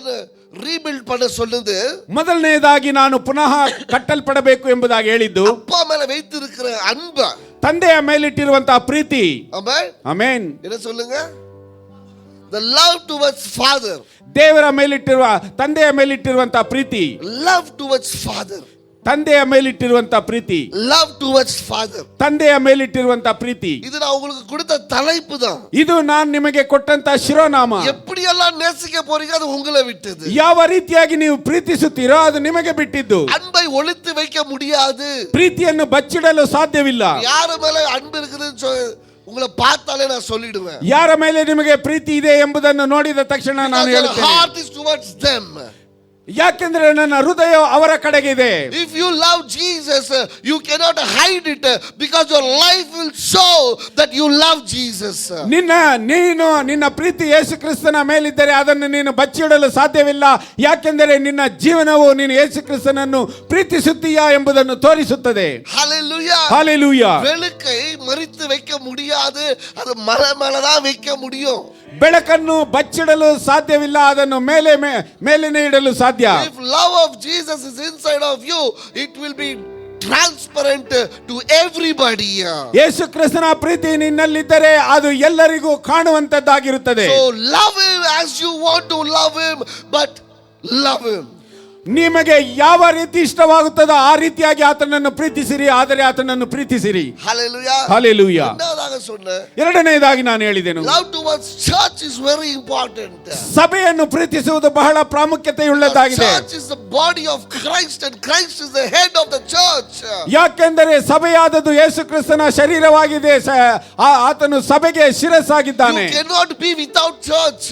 நான் ரீபில்ட் பண்ண சொன்னது, ಮೊದಲನೆಯದಾಗಿ ನಾನು ಪುನಃ ಕಟ್ಟಲ್ಪಡಬೇಕು ಎಂಬುದಾಗಿ ಹೇಳಿದ್ದು அப்பா மேல வைத்திருக்கிற அன்பு, ತಂದೆಯ ಮೇಲಿಟ್ಟಿರುವಂತಹ ಪ್ರೀತಿ. ஆமென் ಆಮೆನ್. என்ன சொல்லுங்க? the love towards father, ದೇವರ ಮೇಲಿಟ್ಟಿರುವ ತಂದೆಯ ಮೇಲಿಟ್ಟಿರುವಂತಹ ಪ್ರೀತಿ, love towards father, ತಂದೆಯ ಮೇಲಿಟ್ಟಿರುವಂತಹ ಪ್ರೀತಿ, love towards father. ತಂದೆಯ ಮೇಲಿಟ್ಟಿರುವಂತಹ ಪ್ರೀತಿ. இது நான் உங்களுக்கு கொடுத்த தலைப்பு தான். ಇದು ನಾನು ನಿಮಗೆ ಕೊಟ್ಟಂತ ಶಿರೋನಾಮ. எப்படி எல்லாம் நேசிக்க போறீங்க அது உங்களை விட்டது. ಯಾವ ರೀತಿಯಾಗಿ ನೀವು ಪ್ರೀತಿಸುತ್ತೀರೋ ಅದು ನಿಮಗೆ ಬಿಟ್ಟಿದ್ದು. அன்பை ஒளித்து வைக்க முடியாது. ಪ್ರೀತಿಯನ್ನು ಬಚ್ಚಿಡಲು ಸಾಧ್ಯವಿಲ್ಲ. யார மேல அன்பு இருக்குதுன்னு உங்களை பார்த்தாலே நான் சொல்லிடுவேன். ಯಾರ ಮೇಲೆ ನಿಮಗೆ ಪ್ರೀತಿ ಇದೆ ಎಂಬುದನ್ನು ನೋಡಿದ ತಕ್ಷಣ ನಾನು ಹೇಳುತ್ತೇನೆ. heart is towards them. ಯಾಕೆಂದ್ರೆ ನನ್ನ ಹೃದಯ ಅವರ ಕಡೆಗೆ ಇದೆ. If you love Jesus, you cannot hide it because your life will show that you love Jesus. ನಿನ್ನ ಪ್ರೀತಿ ಯೇಸು ಕ್ರಿಸ್ತನ ಮೇಲಿದ್ದರೆ ಅದನ್ನು ನೀನು ಬಚ್ಚಿಡಲು ಸಾಧ್ಯವಿಲ್ಲ. ಯಾಕೆಂದರೆ ನಿನ್ನ ಜೀವನವು ನೀನು ಯೇಸು ಕ್ರಿಸ್ತನನ್ನು ಪ್ರೀತಿಸುತ್ತೀಯಾ ಎಂಬುದನ್ನು ತೋರಿಸುತ್ತದೆ. Hallelujah. Hallelujah. ಬೆಳಕை மறைத்து வைக்க முடியாது, அது மேல தான் வைக்க முடியும். ಬೆಳಕನ್ನು ಬಚ್ಚಿಡಲು ಸಾಧ್ಯವಿಲ್ಲ, ಅದನ್ನು ಮೇಲೇನೆ ಇಡಲು ಸಾಧ್ಯ. If love of Jesus is inside of you, it will be transparent to everybody. ಯೇಸು ಕ್ರಿಸ್ತನ ಪ್ರೀತಿ ನಿನ್ನಲ್ಲಿದ್ದರೆ ಅದು ಎಲ್ಲರಿಗೂ ಕಾಣುವಂತದ್ದಾಗಿರುತ್ತದೆ. So love him as you want to love him, but love him. ನಿಮಗೆ ಯಾವ ರೀತಿ ಇಷ್ಟವಾಗುತ್ತದೋ ಆ ರೀತಿಯಾಗಿ ಆತನನ್ನು ಪ್ರೀತಿಸಿರಿ, ಆದರೆ ಆತನನ್ನು ಪ್ರೀತಿಸಿರಿ. Hallelujah. Hallelujah. ಎರಡನೆಯದಾಗಿ ನಾನು ಹೇಳಿದೆನು, love towards church is very important. ಸಭೆಯನ್ನು ಪ್ರೀತಿಸುವುದು ಬಹಳ ಪ್ರಾಮುಖ್ಯತೆಯುಳ್ಳದ್ದಾಗಿದೆ. Church is the body of Christ and Christ is the head of the church. ಯಾಕೆಂದರೆ ಸಭೆಯಾದದ್ದು ಯೇಸು ಕ್ರಿಸ್ತನ ಶರೀರವಾಗಿದೆ, ಆತನು ಸಭೆಗೆ ಶಿರಸ್ಸಾಗಿದ್ದಾನೆ. You cannot be without church.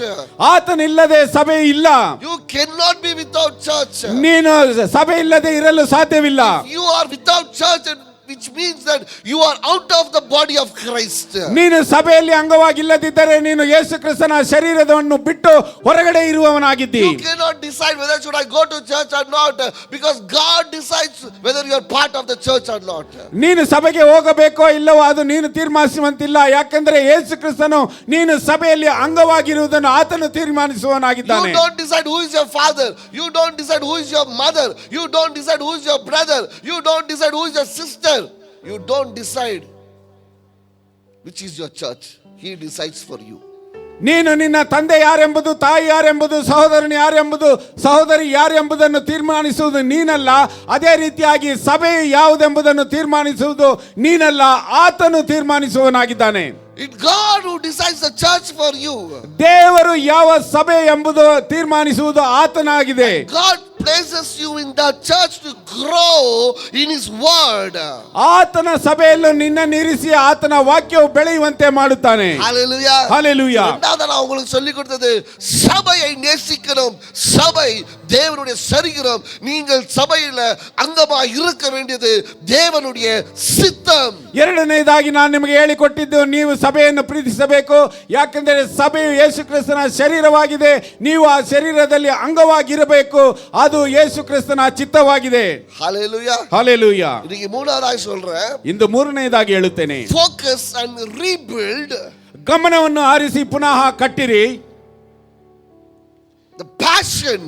ಆತನಿಲ್ಲದೆ ಸಭೆ ಇಲ್ಲ. You cannot be without church. ನೀನು ಸಭೆ ಇಲ್ಲದೆ ಇರಲು ಸಾಧ್ಯವಿಲ್ಲ. You are without church, which means that you are out of the body of Christ. ನೀನು ಸಭೆಯಲ್ಲಿ ಅಂಗವಾಗಿಲ್ಲದಿದ್ದರೆ ನೀನು ಯೇಸು ಕ್ರಿಸ್ತನ ಶರೀರವನ್ನು ಬಿಟ್ಟು ಹೊರಗಡೆ ಇರುವವನಾಗಿದ್ದಿ. You cannot decide whether should I go to church or not, because God decides whether you are part of the church or not. ನೀನು ಸಭೆಗೆ ಹೋಗಬೇಕೋ ಇಲ್ಲವೋ ಅದು ನೀನು ತೀರ್ಮಾನಿಸುವಂತಿಲ್ಲ. ಯಾಕೆಂದರೆ ಯೇಸು ಕ್ರಿಸ್ತನು ನೀನು ಸಭೆಯಲ್ಲಿ ಅಂಗವಾಗಿರುವುದನ್ನು ಆತನು ತೀರ್ಮಾನಿಸುವವನಾಗಿದ್ದಾನೆ. You don't decide who is your father, you don't decide who is your mother, you don't decide who is your brother, you don't decide who is your sister. You don't decide which is your church. He decides for you. ನೀನು ನಿನ್ನ ತಂದೆ ಯಾರೆಂಬುದು, ತಾಯಿ ಯಾರೆಂಬುದು, ಸಹೋದರನು ಯಾರೆಂಬುದು, ಸಹೋದರಿ ಯಾರೆಂಬುದನ್ನು ತೀರ್ಮಾನಿಸುವುದು ನೀನಲ್ಲ. ಅದೇ ರೀತಿಯಾಗಿ ಸಭೆ ಯಾವುದೆಂಬುದನ್ನು ತೀರ್ಮಾನಿಸುವುದು ನೀನಲ್ಲ, ಆತನು ತೀರ್ಮಾನಿಸುವವನಾಗಿದ್ದಾನೆ. It's God who decides the church for you. ದೇವರು ಯಾವ ಸಭೆ ಎಂಬುದು ತೀರ್ಮಾನಿಸುವುದು ಆತನಾಗಿದೆ. God places you in the church to grow in his word. ಆತನ ಸಭೆಯಲ್ಲೂ ನಿನ್ನನ್ನು ಇರಿಸಿ ಆತನ ವಾಕ್ಯವು ಬೆಳೆಯುವಂತೆ ಮಾಡುತ್ತಾನೆ. Hallelujah. Hallelujah. இரண்டாவது நான் உங்களுக்கு சொல்லி கொடுத்தது சபையை நேசிக்கணும். சபை தேவனுடைய சரீரம். நீங்கள் சபையில அங்கமாக இருக்க வேண்டியது தேவனுடைய சித்தம். ಎರಡನೇದಾಗಿ ನಾನು ನಿಮಗೆ ಹೇಳಿಕೊಟ್ಟಿದ್ದು ನೀವು ಸಭೆಯನ್ನು ಪ್ರೀತಿಸಬೇಕು. ಯಾಕೆಂದರೆ ಸಭೆಯು ಯೇಸು ಕ್ರಿಸ್ತನ ಶರೀರವಾಗಿದೆ. ನೀವು ಆ ಶರೀರದಲ್ಲಿ ಅಂಗವಾಗಿರಬೇಕು. ಅದು ಯೇಸು ಕ್ರಿಸ್ತನ ಚಿತ್ತವಾಗಿದೆ. Hallelujah. Hallelujah. இன்னைக்கு மூணாவதாக சொல்றேன். ಇಂದು ಮೂರನೇದಾಗಿ ಹೇಳುತ್ತೇನೆ, focus and rebuild. ಗಮನವನ್ನು ಹಾರಿಸಿ ಪುನಃ ಕಟ್ಟಿರಿ. The passion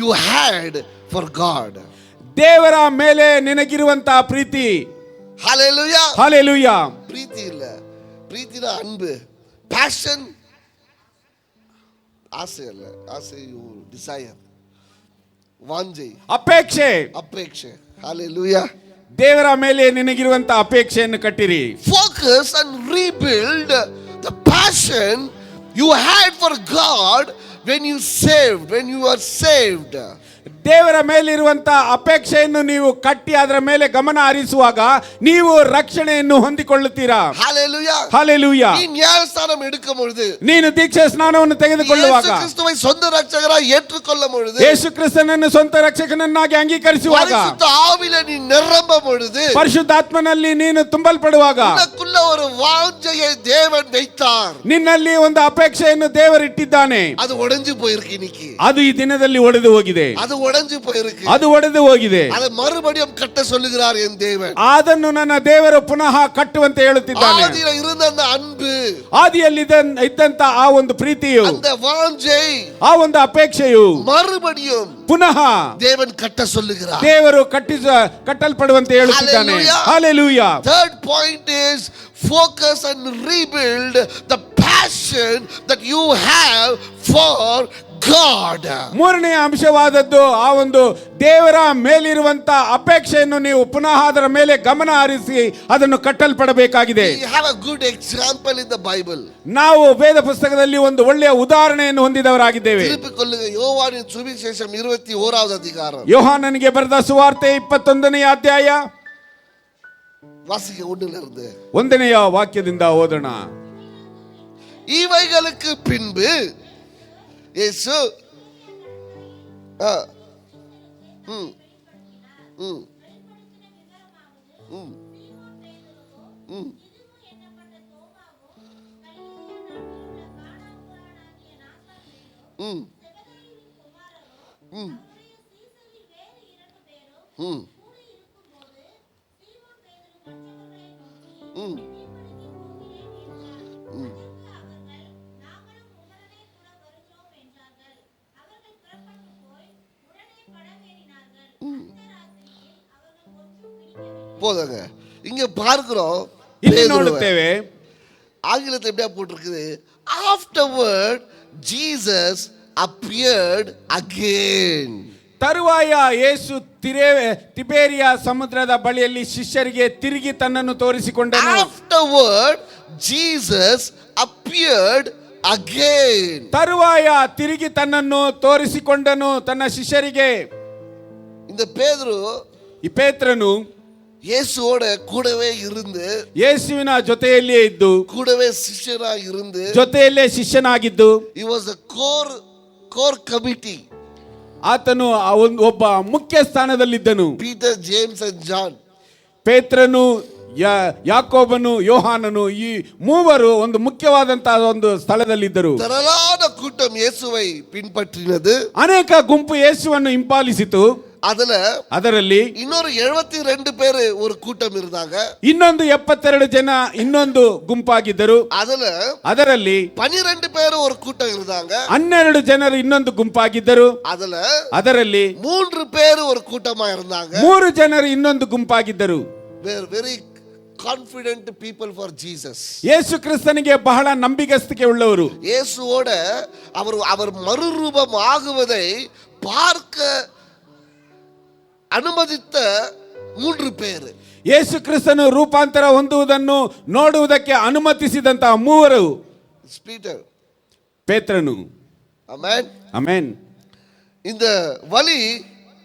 you had for God. ದೇವರ ಮೇಲೆ ನಿನಗಿರುವಂತಹ ಪ್ರೀತಿ. Hallelujah. Hallelujah. ಪ್ರೀತಿ ಇಲ್ಲ, ಪ್ರೀತಿನ ಅನ್ಬು. passion ಆಸೆ ಅಲ್ಲ, ಆಸೆ you desire, ವಾಂಜೆ, ಅಪೇಕ್ಷೆ. Hallelujah. ದೇವರ ಮೇಲೆ ನಿನಗಿರುವಂತಹ ಅಪೇಕ್ಷೆಯನ್ನು ಕಟ್ಟಿರಿ. Focus and rebuild the passion you had for God when you are saved. ದೇವರ ಮೇಲಿರುವಂತಹ ಅಪೇಕ್ಷೆಯನ್ನು ನೀವು ಕಟ್ಟಿ ಅದರ ಮೇಲೆ ಗಮನ ಹರಿಸುವಾಗ ನೀವು ರಕ್ಷಣೆಯನ್ನು ಹೊಂದಿಕೊಳ್ಳುತ್ತೀರಾ. Hallelujah. Hallelujah. நீ ஞானஸ்நானம் எடுக்கும் பொழுது, ನೀನು ದೀಕ್ಷಾ ಸ್ನಾನವನ್ನು ತೆಗೆದುಕೊಳ್ಳುವಾಗ, ಯೇಸು ಕ್ರಿಸ್ತುவை சொந்த ரட்சகராய் ஏற்றுக்கொள்ளும் பொழுது, ಯೇಸು ಕ್ರಿಸ್ತನನ್ನು ಸ್ವಂತ ರಕ್ಷಕನನ್ನಾಗಿ ಅಂಗೀಕರಿಸುವಾಗ, ಪರಿಶುದ್ಧ ಆವಿಯಲ್ಲಿ ನೀನು நிரம்பும் பொழுது, ಪರಿಶುದ್ಧಾತ್ಮನಲ್ಲಿ ನೀನು ತುಂಬಲ್ಪಡುವಾಗ, உனக்குள்ள ஒரு வாஞ்சையை தேவன் வைத்தார். ನಿನ್ನಲ್ಲಿ ಒಂದು ಅಪೇಕ್ಷೆಯನ್ನು ದೇವರು ಇಟ್ಟಿದ್ದಾನೆ. ಅದು ಒಡೆஞ்சு போயிருக்கு இன்னைக்கு. ಅದು ಈ ದಿನದಲ್ಲಿ ಒಡೆದು ಹೋಗಿದೆ. அது உடைஞ்சு போயிருக்கு. ಅದು ಒಡೆದು ಹೋಗಿದೆ. அதை மறுபடியும் கட்ட சொல்லுகிறார் என் தேவன். ಅದನ್ನು ನನ್ನ ದೇವರು ಪುನಃ ಕಟ್ಟುವಂತೆ ಹೇಳುತ್ತಿದ್ದಾನೆ. ஆதியில இருந்த அந்த அன்பு, ಆದಿಯಲ್ಲಿ ಇದ್ದಂತ ಆ ಒಂದು ಪ್ರೀತಿಯು, அந்த வாஞ்சை, ಆ ಒಂದು ಅಪೇಕ್ಷೆಯು மறுபடியும் ಪುನಃ தேவன் கட்ட சொல்லுகிறார். ದೇವರು ಕಟ್ಟಲ್ಪಡುವಂತೆ ಹೇಳುತ್ತಿದ್ದಾನೆ. Hallelujah. Third point is focus and rebuild the passion that you have for God. ಮೂರನೇ ಅಂಶವಾದದ್ದು ಆ ಒಂದು ದೇವರ ಮೇಲಿರುವಂತ ಅಪೇಕ್ಷೆಯನ್ನು ನೀವು ಪುನಃ ಅದರ ಮೇಲೆ ಗಮನ ಹರಿಸಿ ಅದನ್ನು ಕಟ್ಟಲ್ಪಡಬೇಕಾಗಿದೆ. We have a good example in the Bible. ನಾವು ವೇದ ಪುಸ್ತಕದಲ್ಲಿ ಒಂದು ಒಳ್ಳೆಯ ಉದಾಹರಣೆಯನ್ನು ಹೊಂದಿದವರಾಗಿದ್ದೇವೆ. திருப்பிக்கொள்ளுங்க யோவானின் சுவிசேஷம் 21வது அதிகாரம். ಯೋಹಾನನಿಗೆ ಬರೆದ ಸುವಾರ್ತೆ 21ನೇ ಅಧ್ಯಾಯ வாசிக்க 1ல இருந்து 1ನೇ ವಾಕ್ಯದಿಂದ ಓದೋಣ. இவைகளுக்கு பின்பு இயேசு போதுங்க. இங்க பார்க்கிறோம், ಇಲ್ಲಿ ನೋಡುತ್ತೇವೆ, ஆங்கிலத்தில் எப்படியா போட்டிருக்குது, afterward Jesus appeared again. ತರುವಾಯ ಯೇಸು ತಿಬೇರಿಯ ಸಮುದ್ರದ ಬಳಿಯಲ್ಲಿ ಶಿಷ್ಯರಿಗೆ ತಿರುಗಿ ತನ್ನನ್ನು ತೋರಿಸಿಕೊಂಡನು. Afterward Jesus appeared again. ತರುವಾಯ ತಿರುಗಿ ತನ್ನನ್ನು ತೋರಿಸಿಕೊಂಡನು ತನ್ನ ಶಿಷ್ಯರಿಗೆ. இந்த பேதுரு, ಈ ಪೇತ್ರನು இயேசுவோட கூடவே இருந்து, ಯೇಸುವಿನ ಜೊತೆಯಲ್ಲಿಯೇ ಇದ್ದು, கூடவே ಶಿಷ್ಯರಾಗಿ இருந்து, ಜೊತೆಯಲ್ಲೇ ಶಿಷ್ಯನಾಗಿದ್ದು, he was a core committee. ಆತನು ಒಬ್ಬ ಮುಖ್ಯ ಸ್ಥಾನದಲ್ಲಿದ್ದನು. Peter, James and John. ಪೇತ್ರನು, ಯಾಕೋಬನು, ಯೋಹಾನನು, ಈ ಮೂವರು ಒಂದು ಮುಖ್ಯವಾದಂತಹ ಒಂದು ಸ್ಥಳದಲ್ಲಿದ್ದರು. திரளான கூட்டம் இயேசுவை பின்பற்றினது. ಅನೇಕ ಗುಂಪು ಯೇಸುವನ್ನು ಹಿಂಪಾಲಿಸಿತು. ಅದರಲ್ಲಿ ಇನ್ನೊಂದು 72 பேரு ஒரு கூட்டம் இருந்தாங்க. ಇನ್ನೊಂದು 72 ಜನ ಇನ್ನೊಂದು ಗುಂಪಾಗಿದ್ದರು. ಅದರಲ್ಲಿ 12 பேரு ஒரு கூட்டம் இருந்தாங்க. 12 ಜನರು ಇನ್ನೊಂದು ಗುಂಪಾಗಿದ್ದರು. ಅದರಲ್ಲಿ 3 பேரு ஒரு கூட்டமா இருந்தாங்க. 3 ಜನರು ಇನ್ನೊಂದು ಗುಂಪಾಗಿದ್ದರು. very confident people for Jesus. ಯೇಸು ಕ್ರಿಸ್ತನಿಗೆ ಬಹಳ ನಂಬಿಗಸ್ತಿಕೆ ಉಳ್ಳವರು. ಯೇಸುவோட அவர் மறுரூபம் ஆகுவதை பார்க்க ಅನುಮತಿತ 3 பேರು. ಯೇಸು ಕ್ರಿಸ್ತನು ರೂಪಾಂತರ ಹೊಂದುವುದನ್ನು ನೋಡುವುದಕ್ಕೆ ಅನುಮತಿಸಿದಂತ 3. ಪೀಟರ್, ಪೇತ್ರನು. Amen, amen. இந்த வலி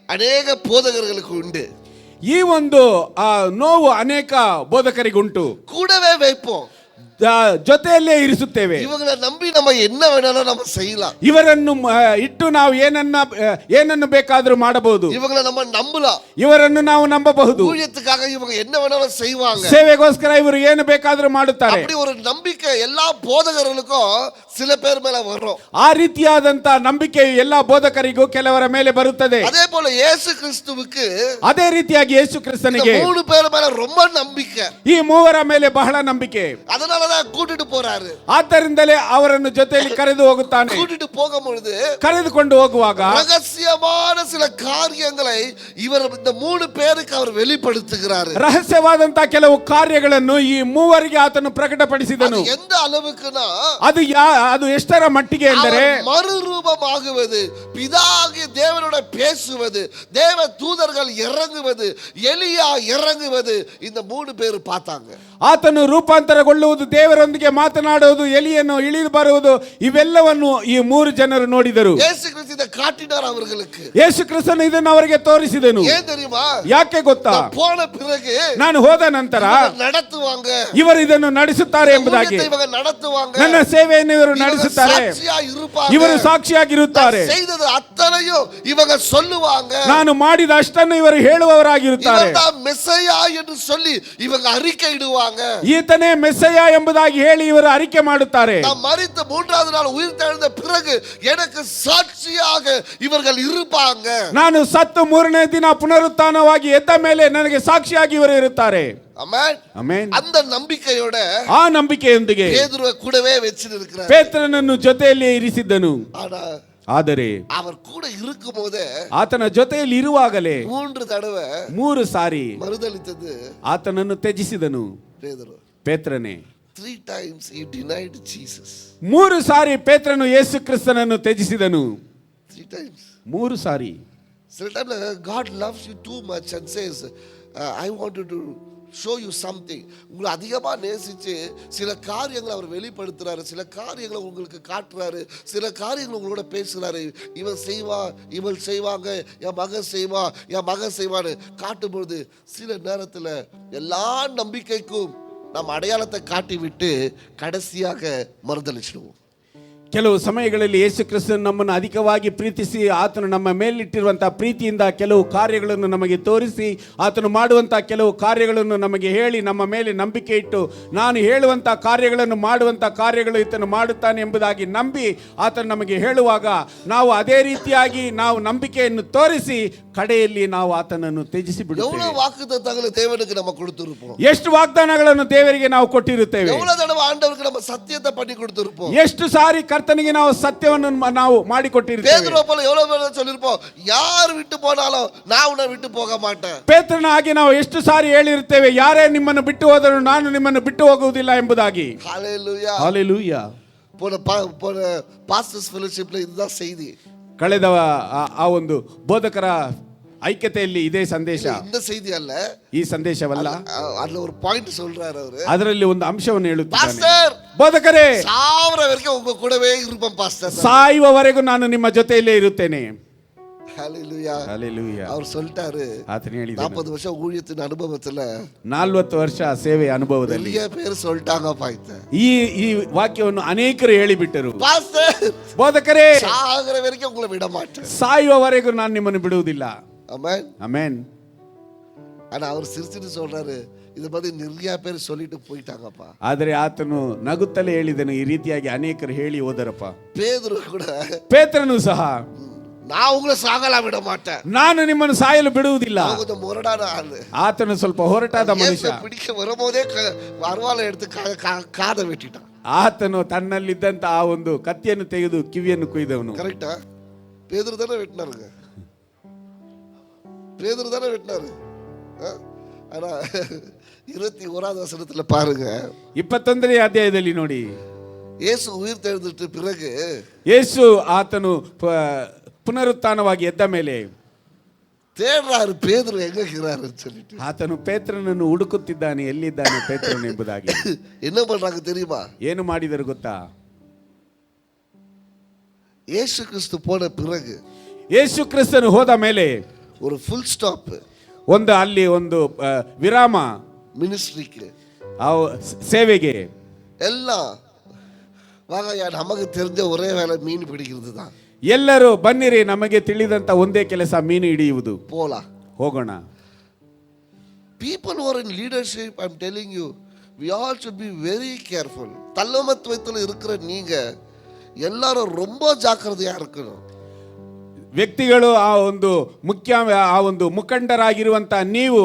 ಅನೇಕ ಬೋಧಕರಿಗೆ ಉಂಟು. ಈ ಒಂದು ನೋವು ಅನೇಕ ಬೋಧಕರಿಗುಂಟು. ಕೂಡವೇ வைப்போம், ಜೊತೆಯಲ್ಲೇ ಇರಿಸುತ್ತೇವೆ. ಇವುಗಳ ನಂಬಿ ನಮ್ಮ என்ன வேணாலும் நம்ம செய்யலாம். ಇವರನ್ನು ಇಟ್ಟು ನಾವು ಏನನ್ನು ಬೇಕಾದರೂ ಮಾಡಬಹುದು. ಇವುಗಳ நம்ம நம்பலாம், ಇವರನ್ನು ನಾವು ನಂಬಬಹುದು. ஊழியத்துக்காக இவங்க என்ன வேணாலும் செய்வாங்க. ಸೇವೆಗೋಸ್ಕರ ಇವರು ಏನು ಬೇಕಾದರೂ ಮಾಡುತ್ತಾರೆ. அப்படி ஒரு நம்பிக்கை எல்லா போதகர்களுக்கும் சில பேர் மேல வரும். ಆ ರೀತಿಯಾದಂತ ನಂಬಿಕೆ ಎಲ್ಲಾ ಬೋಧಕರಿಗೂ ಕೆಲವರ ಮೇಲೆ ಬರುತ್ತದೆ. அதே போல இயேசு கிறிஸ்துவுக்கு, ಅದೇ ರೀತಿಯಾಗಿ ಯೇಸು ಕ್ರಿಸ್ತನಿಗೆ 3 பேர் மேல ரொம்ப நம்பிக்கை. ಈ 3ರ ಮೇಲೆ ಬಹಳ ನಂಬಿಕೆ. அதனால தான் கூட்டிட்டு போறாரு. ಆದ್ದರಿಂದಲೇ ಅವರನ್ನು ಜೊತೆಯಲ್ಲಿ ಕರೆದು ಹೋಗುತ್ತಾನೆ. கூட்டிட்டு போகும்போது, ಕರೆದುಕೊಂಡು ಹೋಗುವಾಗ ரகசியமான சில காரியங்களை இவர் இந்த 3 பேருக்கு அவர் வெளிப்படுத்துகிறார். ರಹಸ್ಯವಾದಂತ ಕೆಲವು ಕಾರ್ಯಗಳನ್ನು ಈ 3ರಿಗೆ ಆತನು ಪ್ರಕಟಪಡಿಸಿದನು. எந்த அளவுக்குனா, ಅದು ಎಷ್ಟರ ಮಟ್ಟಿಗೆ ಎಂದರೆ, மறுரூபமாகுவது, பிதாகிய தேவனோட பேசுவது, தேவ தூதர்கள் இறங்குவது, எலியா இறங்குவது, இந்த 3 பேர் பார்த்தாங்க. ಆತನು ರೂಪಾಂತರಗೊಳ್ಳುವುದು, ದೇವರೊಂದಿಗೆ ಮಾತನಾಡುವುದು, ಎಲಿಯನ್ನು ಇಳಿದು ಬರುವುದು, ಇವೆಲ್ಲವನ್ನು ಈ 3 ಜನರು ನೋಡಿದರು. ಯೇಸು ಕ್ರಿಸ್ತ ಕಾಟಿனார் அவர்களுக்கு. ಯೇಸು ಕ್ರಿಸ್ತನು ಇದನ್ನು ಅವರಿಗೆ ತೋರಿಸಿದನು. ஏன் தெரியுமா? ಯಾಕೆ ಗೊತ್ತಾ? போன பிறகு, ನಾನು ಹೋದ ನಂತರ நடத்துவாங்க, ಇವರು ಇದನ್ನು ನಡೆಸುತ್ತಾರೆ ಎಂಬುದಾಗಿ, இவங்க நடத்துவாங்க, ನನ್ನ ಸೇವೆಯನ್ನು ಇವರು ನಡೆಸುತ್ತಾರೆ, ಇವರು ಸಾಕ್ಷಿಯಾಗಿರುತ್ತಾರೆ, செய்தது அத்தனையும் இவங்க சொல்லுவாங்க, ನಾನು ಮಾಡಿದ ಅಷ್ಟನ್ನು ಇವರು ಹೇಳುವವರಾಗಿರುತ್ತಾರೆ. இவர்தான் மெஸ்ஸையா என்று சொல்லி இவங்க அறிக்கையிடுவாங்க. ಈತನೇ ಮೆಸ್ಸಯ್ಯ ಎಂಬುದಾಗಿ ಹೇಳಿ ಇವರು ಅರಿಕೆ ಮಾಡುತ್ತಾರೆ. நாம் மரித்த மூன்றாவது நாள் உயிர் தெழுந்த பிறகு எனக்கு சாட்சியாக இவர்கள் இருப்பாங்க. ನಾನು ಸತ್ತು ಮೂರನೇ ದಿನ ಪುನರುತ್ಥಾನವಾಗಿ ಎದ್ದ ಮೇಲೆ ನನಗೆ ಸಾಕ್ಷಿಯಾಗಿ ಇವರು ಇರುತ್ತಾರೆ. ಆಮೆನ್. ಆಮೆನ್. அந்த நம்பிக்கையோட ಆ ನಂಬಿಕೆಯೊಂದಿಗೆ பேதுருவை கூடவே வெச்சிருக்கிறார். ಪೇತ್ರನನ್ನು ಜೊತೆಯಲ್ಲಿ ಇರಿಸಿದ್ದನು. ಆದರೆ அவர் கூட இருக்கும்போது ಆತನ ಜೊತೆಯಲ್ಲಿ ಇರುವಾಗಲೇ 3 தடவை 3 ಸಾರಿ ಮರುದಲಿತದ್ದು ಆತನನ್ನು ತ್ಯಜಿಸಿದನು ಪೇದರು. ಪೇತ್ರನೇ 3 times he denied Jesus. 3 ಸಾರಿ ಪೇತ್ರನು ಯೇಸು ಕ್ರಿಸ್ತನನ್ನು ತ್ಯಜಿಸಿದನು. 3 times. 3 sorry. Some time God loves you too much and says I want to show you something. உங்களை அதிகமா நேசிச்சு சில காரியங்களை அவர் வெளிப்படுத்துறாரு, சில காரியங்களை உங்களுக்கு காட்டுறாரு, சில காரியங்களை உங்களோட பேசுறாரு. இவன் செய்வா, இவள் செய்வாங்க, என் மகன் செய்வா, என் மகன் செய்வான்னு காட்டும்பொழுது சில நேரத்தில் எல்லா நம்பிக்கைக்கும் நம்ம அடையாளத்தை காட்டி விட்டு கடைசியாக மறுதளிச்சிடுவோம். ಕೆಲವು ಸಮಯಗಳಲ್ಲಿ ಯೇಸು ಕ್ರಿಸ್ತನು ನಮ್ಮನ್ನು ಅಧಿಕವಾಗಿ ಪ್ರೀತಿಸಿ ಆತನು ನಮ್ಮ ಮೇಲಿಟ್ಟಿರುವಂತಹ ಪ್ರೀತಿಯಿಂದ ಕೆಲವು ಕಾರ್ಯಗಳನ್ನು ನಮಗೆ ತೋರಿಸಿ ಆತನು ಮಾಡುವಂತಹ ಕೆಲವು ಕಾರ್ಯಗಳನ್ನು ನಮಗೆ ಹೇಳಿ ನಮ್ಮ ಮೇಲೆ ನಂಬಿಕೆ ಇಟ್ಟು ನಾನು ಹೇಳುವಂತಹ ಕಾರ್ಯಗಳನ್ನು ಮಾಡುವಂತಹ ಕಾರ್ಯಗಳು ಈತನು ಮಾಡುತ್ತಾನೆ ಎಂಬುದಾಗಿ ನಂಬಿ ಆತನು ನಮಗೆ ಹೇಳುವಾಗ ನಾವು ಅದೇ ರೀತಿಯಾಗಿ ನಾವು ನಂಬಿಕೆಯನ್ನು ತೋರಿಸಿ ಕಡೆಯಲ್ಲಿ ನಾವು ಆತನನ್ನು ತ್ಯಜಿಸಿ ಬಿಡುತ್ತೇವೆ. வாக்குத்தத்தங்களை தேவனுக்கு நம்ம கொடுத்திருப்போம். ಎಷ್ಟು ವಾಗ್ದಾನಗಳನ್ನು ದೇವರಿಗೆ ನಾವು ಕೊಟ್ಟಿರುತ್ತೇವೆ. எவ்வளவு தடவை ஆண்டவருக்கு நம்ம சத்தியத்தை பண்ணி கொடுத்திருப்போம். ಎಷ್ಟು ಸಾರಿ ಕರ್ತನಿಗೆ ನಾವು ಸತ್ಯವನ್ನು ನಾವು ಮಾಡಿಕೊಟ್ಟಿರುತ್ತೇವೆ. ಪೇತ್ರನ போல எவ்வளவு பேர் சொல்லிருப்போம், யார் விட்டு போனாலும் நான் உன்னை விட்டு போக மாட்டேன். ಪೇತ್ರನ ಹಾಗೆ ನಾವು ಎಷ್ಟು ಸಾರಿ ಹೇಳಿರುತ್ತೇವೆ, ಯಾರೇ ನಿಮ್ಮನ್ನು ಬಿಟ್ಟು ಹೋದರೂ ನಾನು ನಿಮ್ಮನ್ನು ಬಿಟ್ಟು ಹೋಗುವುದಿಲ್ಲ ಎಂಬುದಾಗಿ. ஹalleluya. ಹಲ್ಲೆಲೂಯಾ. போன பாஸ்டர்ஸ் ஃபெலோஷிப்ல இதுதான் செய்தி. ಕಳೆದ ಆ ಒಂದು ಬೋಧಕರ ಐಕ್ಯತೆಯಲ್ಲಿ ಇದೇ ಸಂದೇಶ. இந்த செய்தி அல்ல, ಈ ಸಂದೇಶವಲ್ಲ, அதுல ஒரு பாயிண்ட் சொல்றாரு அவரு. ಅದರಲ್ಲಿ ಒಂದು ಅಂಶವನ್ನು ಹೇಳುತ್ತಾನೆ. ಪಾಸ್ಟರ್, ಬೋಧಕರೇ, ಸಾವರ ವರೆಗೂ ಉங்க ಕೂಡவே இருப்பேன் பாஸ்டர். ಸಾಯುವವರೆಗೂ ನಾನು ನಿಮ್ಮ ಜೊತೆಯಲ್ಲೇ ಇರುತ್ತೇನೆ. ஹalleluya. ಹಲ್ಲೆಲೂಯಾ. அவர் சொல்லிட்டாரு, ಆತನು ಹೇಳಿದ್ದಾನೆ, 40 வருஷம் ஊழியத்தின் ಅನುಭವத்துல 40 ವರ್ಷ ಸೇವೆ ಅನುಭವದಲ್ಲಿ நிறைய பேர் சொல்லிட்டாங்கப்பா இத. ಈ ವಾಕ್ಯವನ್ನು ಅನೇಕರು ಹೇಳಿಬಿಟ್ಟರು. பாஸ்டர், ಬೋಧಕರೇ, ಸಾಗರ ವರೆಗೂ ಉங்களை விட மாட்டேன். ಸಾಯುವವರೆಗೂ ನಾನು ನಿಮ್ಮನ್ನು ಬಿಡುವುದಿಲ್ಲ. ಆಮೆನ್. ಆಮೆನ್. ஆனா அவர் சிரிச்சிட்டு சொல்றாரு, ಇದ ಬಗ್ಗೆ நிறைய பேர் சொல்லிட்டு போயிட்டாங்கப்பா. ಆದರೆ ಆತನು ನಗುತ್ತಲೇ ಹೇಳಿದನು, ಈ ರೀತಿಯಾಗಿ ಅನೇಕರು ಹೇಳಿ ಹೋದರಪ್ಪ. ಪೇದ್ರು ಕೂಡ, ಪೇತ್ರನು ಸಹ, நான் உங்களை சாகல விட மாட்டேன், ನಾನು ನಿಮ್ಮನ್ನು ಸಾಯಲು ಬಿಡುವುದಿಲ್ಲ. கொஞ்சம் முரடான ஆளு. ಆತನು ಸ್ವಲ್ಪ ಹೊರಟಾದ ಮನುಷ್ಯ. பிடிக்க வரும்போதே ಅರ್ವಾಲ எடுத்து ಕಾದ வெட்டிட்டான். ಆತನು ತನ್ನಲ್ಲಿದ್ದಂತ ಆ ಒಂದು ಕತ್ತಿಯನ್ನು ತೆಗೆದು ಕಿವಿಯನ್ನು ಕೊಯ್ದವನು. கரெக்டா? பேதுரு தானே வெட்டினாருங்க, பேதுரு தானே வெட்டினாரு. ஆனா 21வது வசனத்துல பாருங்க, 21ನೇ ಅಧ್ಯಾಯದಲ್ಲಿ ನೋಡಿ, ಯೇಸು ಉಯಿರ್ ತೆಗೆದಿಟ್ಟು பிறகு ಯೇಸು ಆತನು ಪುನರುತ್ಥಾನವಾಗಿ ಎದ್ದ ಮೇಲೆ தேடுறாரு பேதுரு எங்க இருக்கிறாருன்னு சொல்லிட்டு. ಆತನು ಪೇತ್ರನನ್ನು ಹುಡುಕುತ್ತಿದ್ದಾನೆ, ಎಲ್ಲಿದ್ದಾನೆ ಪೇತ್ರನು ಎಂಬುದಾಗಿ. என்ன பண்றாங்க தெரியுமா? ಏನು ಮಾಡಿದರು ಗೊತ್ತಾ? ಯೇಸು ಕ್ರಿಸ್ತು போன பிறகு, ಯೇಸು ಕ್ರಿಸ್ತನು ಹೋದ ಮೇಲೆ ஒரு ಫುಲ್ ಸ್ಟಾಪ್, ಒಂದು ಅಲ್ಲಿ ಒಂದು ವಿರಾಮ, மினிஸ்ட்ரிக்கு, ಆ ಸೇವೆಗೆ. எல்லாம் வாங்க, நமக்கு தெரிஞ்ச ஒரே வேலை மீன் பிடிக்கிறது தான். ಎಲ್ಲರೂ ಬನ್ನಿರಿ, ನಮಗೆ ತಿಳಿದಂತ ಒಂದೇ ಕೆಲಸ ಮೀನು ಹಿಡಿಯುವುದು, போலாம், ಹೋಗೋಣ. people who are in leadership, I'm telling you, we all should be very careful. தலைமைத்துவத்தில் இருக்கிற நீங்க எல்லாரும் ரொம்ப ஜாக்கிரதையா இருக்கணும். ವ್ಯಕ್ತಿಗಳು ಆ ಒಂದು ಮುಖಂಡರಾಗಿರುವಂತ ನೀವು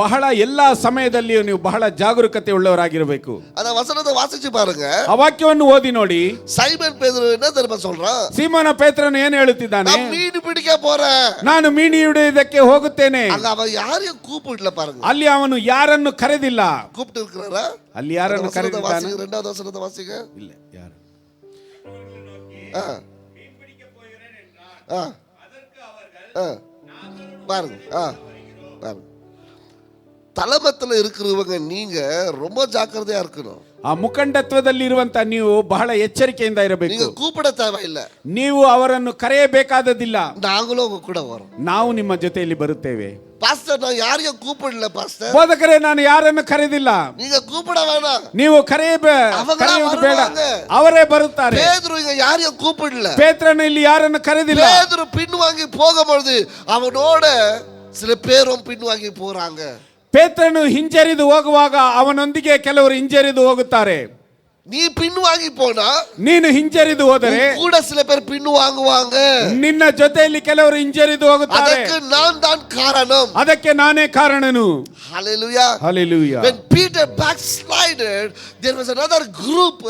ಬಹಳ ಎಲ್ಲಾ ಸಮಯದಲ್ಲಿಯೂ ನೀವು ಬಹಳ ಜಾಗರೂಕತೆ ಉಳ್ಳವರಾಗಿರಬೇಕು. அந்த வசனத்தை வாசிச்சு பாருங்க. ಆ ವಾಕ್ಯವನ್ನು ಓದಿ ನೋಡಿ. சைமன் பேதுரு என்ன தெரியுமா சொல்றான்? ಸೀಮೋನ ಪೇತ್ರನು ಏನು ಹೇಳುತ್ತಿದ್ದಾನೆ? ನಾನು ಮೀನು பிடிக்க போறேன், ನಾನು ಮೀನು ಹಿಡಿಯುವುದಕ್ಕೆ ಹೋಗುತ್ತೇನೆ. ಅಲ್ಲ, ಅವನು ಯಾರಿಗೂ ಕೂಪಿಡ್ಲ ಪಾருங்க. ಅಲ್ಲಿ ಅವನು ಯಾರನ್ನು ಕರೆದಿಲ್ಲ. கூப்பிட்டு இருக்கிறாரா? ಅಲ್ಲಿ ಯಾರನ್ನು ಕರೆದಿದ್ದಾನೆ? இரண்டாவது வசனத்தை வாசிங்க. ಇಲ್ಲ, ಯಾರು? பாருங்க, பாருங்க, தலைமத்துல இருக்கிறவங்க நீங்க ரொம்ப ஜாக்கிரதையா இருக்கணும். ಆ ಮುಖಂಡತ್ವದಲ್ಲಿ ಇರುವಂತ ನೀವು ಬಹಳ ಎಚ್ಚರಿಕೆಯಿಂದ ಇರಬೇಕು. நீங்க கூப்பிட தேவையில்ல, ನೀವು ಅವರನ್ನು ಕರೆಯಬೇಕಾದದಿಲ್ಲ. நாங்களும் உங்க கூட வரோம், ನಾವು ನಿಮ್ಮ ಜೊತೆಯಲ್ಲಿ ಬರುತ್ತೇವೆ. பாஸ்டர் நான் யாரையும் கூப்பிடல பாஸ்டர். ಬೋಧಕರೇ, ನಾನು ಯಾರನ್ನು ಕರೆದಿಲ್ಲ. நீங்க கூப்பிட வேணாம், ನೀವು ಕರೆಯುವುದು ಬೇಡ, ಅವರೇ ಬರುತ್ತಾರೆ. பேதுரு இங்க யாரையும் கூப்பிடல, ಪೇತ್ರನು ಇಲ್ಲಿ ಯಾರನ್ನು ಕರೆದಿಲ್ಲ. பேதுரு பின்வாங்கி போகும்போது அவனோட சில பேரும் பின்வாங்கி போறாங்க. ಪೇತ್ರನು ಹಿಂಜರಿದು ಹೋಗುವಾಗ ಅವನೊಂದಿಗೆ ಕೆಲವರು ಹಿಂಜರಿದು ಹೋಗುತ್ತಾರೆ. நீ பின்வாங்கி போனா ನೀನು ಹಿಂಜರಿದು ಹೋದರೆ உன் கூட சில பேர் பின்வாங்குவாங்க. ನಿನ್ನ ಜೊತೆಯಲ್ಲಿ ಕೆಲವರು ಹಿಂಜರಿದು ಹೋಗುತ್ತಾರೆ. ಅದಕ್ಕೆ நான் தான் காரணம். ಅದಕ್ಕೆ ನಾನೇ ಕಾರಣನು. Hallelujah. Hallelujah. When Peter backslided, there was another group